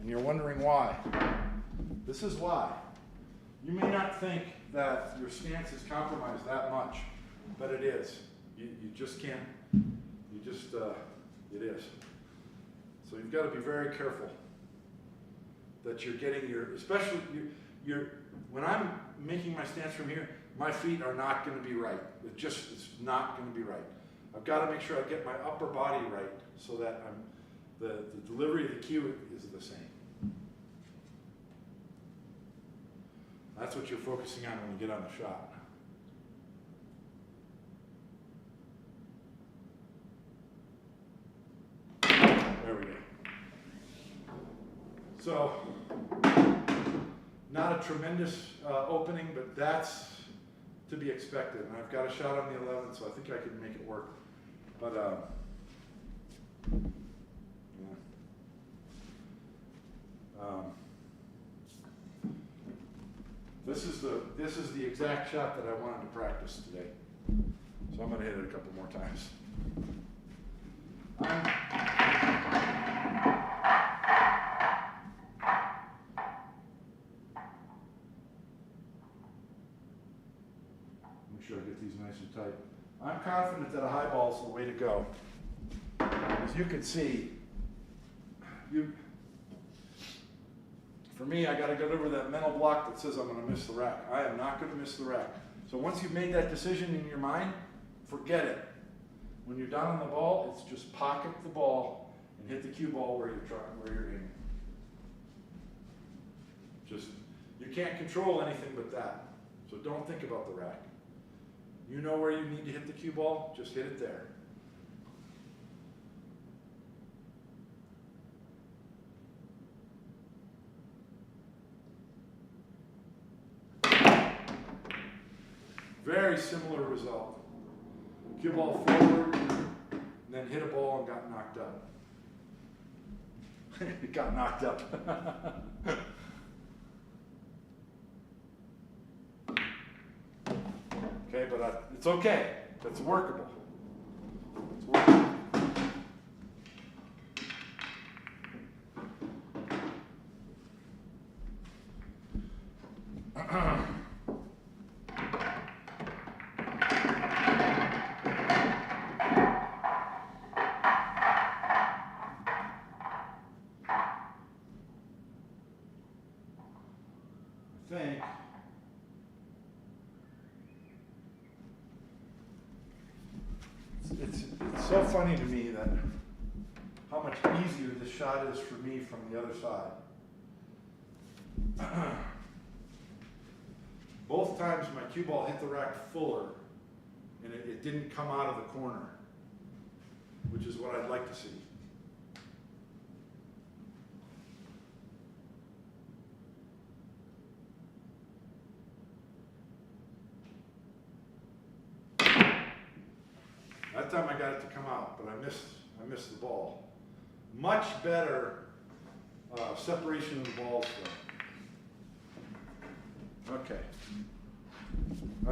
and you're wondering why, this is why. You may not think that your stance is compromised that much, but it is. You just can't, it is. So you've got to be very careful that you're getting especially when I'm making my stance from here, my feet are not going to be right. It's not going to be right. I've got to make sure I get my upper body right so that the delivery of the cue is the same. That's what you're focusing on when you get on the shot. There we go. So, not a tremendous opening, but that's to be expected. And I've got a shot on the 11, so I think I can make it work. But, This is the exact shot that I wanted to practice today. So I'm going to hit it a couple more times. Make sure I get these nice and tight. I'm confident that a high ball is the way to go. As you can see, for me, I got to get over that mental block that says I'm going to miss the rack. I am not going to miss the rack. So once you've made that decision in your mind, forget it. When you're down on the ball, it's just pocket the ball and hit the cue ball where you're aiming. You can't control anything but that. So don't think about the rack. You know where you need to hit the cue ball, just hit it there. Very similar result. Cue ball forward, and then hit a ball and got knocked up. It got knocked up. Okay, but it's okay. That's workable. It's workable. I think it's so funny to me that how much easier this shot is for me from the other side. Both times my cue ball hit the rack fuller and it didn't come out of the corner, which is what I'd like to see. That time I got it to come out, but I missed the ball. Much better separation of the balls though. Okay. In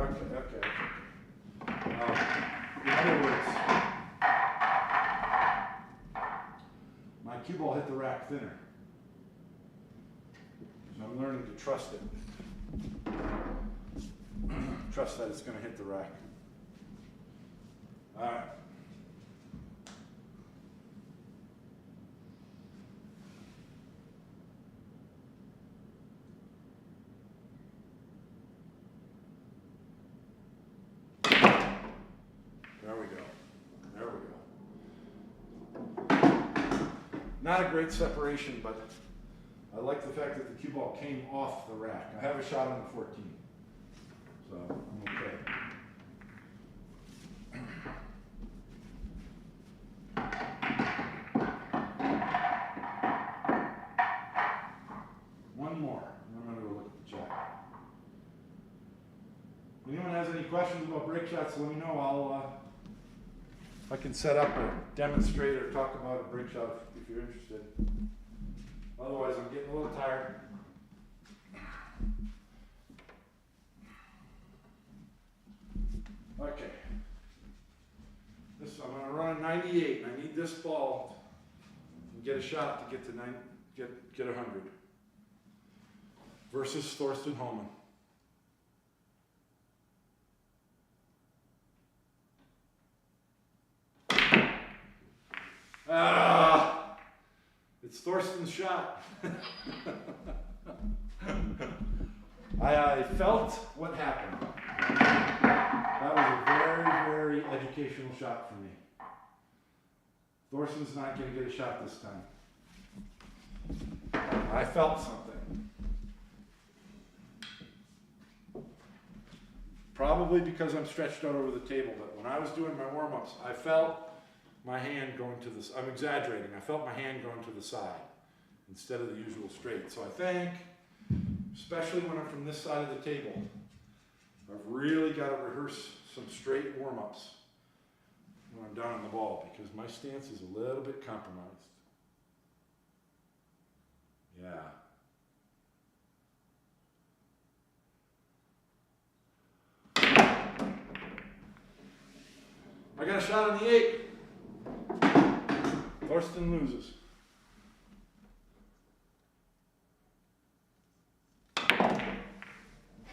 other words, my cue ball hit the rack thinner. So I'm learning to trust it. Trust that it's going to hit the rack. All right. There we go. There we go. Not a great separation, but I like the fact that the cue ball came off the rack. I have a shot on the 14, so I'm okay. One more, and I'm going to go look at the chat. If anyone has any questions about break shots, let me know. I can set up or demonstrate or talk about a break shot if you're interested. Otherwise, I'm getting a little tired. Okay. I'm going to run a 98, and I need this ball and get a shot to get to get 100. Versus Thorsten Homan. It's Thorsten's shot. I felt what happened. That was a very, very educational shot for me. Thorsten's not going to get a shot this time. I felt something. Probably because I'm stretched out over the table, but when I was doing my warm-ups, I felt my hand going to this, I'm exaggerating, I felt my hand going to the side instead of the usual straight. So I think, especially when I'm from this side of the table, I've really got to rehearse some straight warm-ups when I'm down on the ball, because my stance is a little bit compromised. Yeah. I got a shot on the 8. Thorsten loses.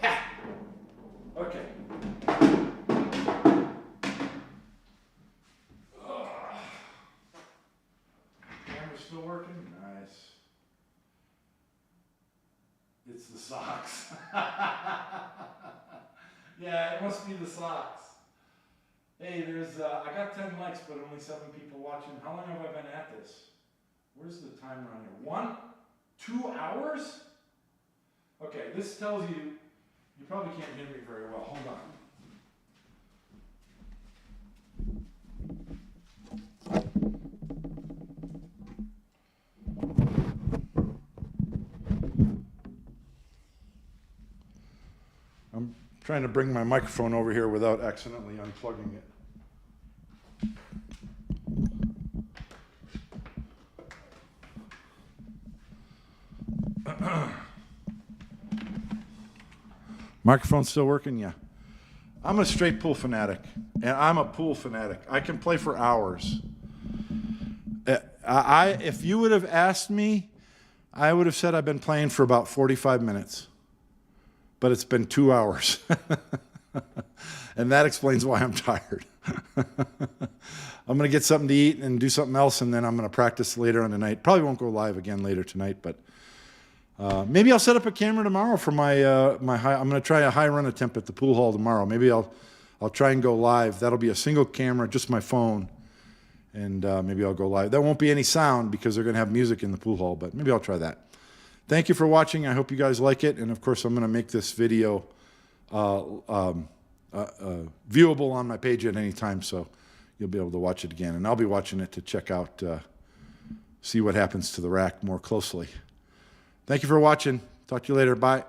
Ha! Okay. Camera's still working? Nice. It's the socks. Yeah, it must be the socks. Hey, I got 10 likes, but only 7 people watching. How long have I been at this? Where's the timer on here? 2 hours? Okay, this tells you, you probably can't hear me very well. Hold on. Trying to bring my microphone over here without accidentally unplugging it. Microphone's still working? Yeah. I'm a straight pool fanatic, and I'm a pool fanatic. I can play for hours. If you would have asked me, I would have said I've been playing for about 45 minutes, but it's been 2 hours. And that explains why I'm tired. I'm going to get something to eat and do something else, and then I'm going to practice later on tonight. Probably won't go live again later tonight, but maybe I'll set up a camera tomorrow for my high. I'm going to try a high run attempt at the pool hall tomorrow. Maybe I'll try and go live. That'll be a single camera, just my phone, and maybe I'll go live. There won't be any sound because they're going to have music in the pool hall, but maybe I'll try that. Thank you for watching. I hope you guys like it, and of course, I'm going to make this video viewable on my page at any time, so you'll be able to watch it again. And I'll be watching it to check out, see what happens to the rack more closely. Thank you for watching. Talk to you later. Bye.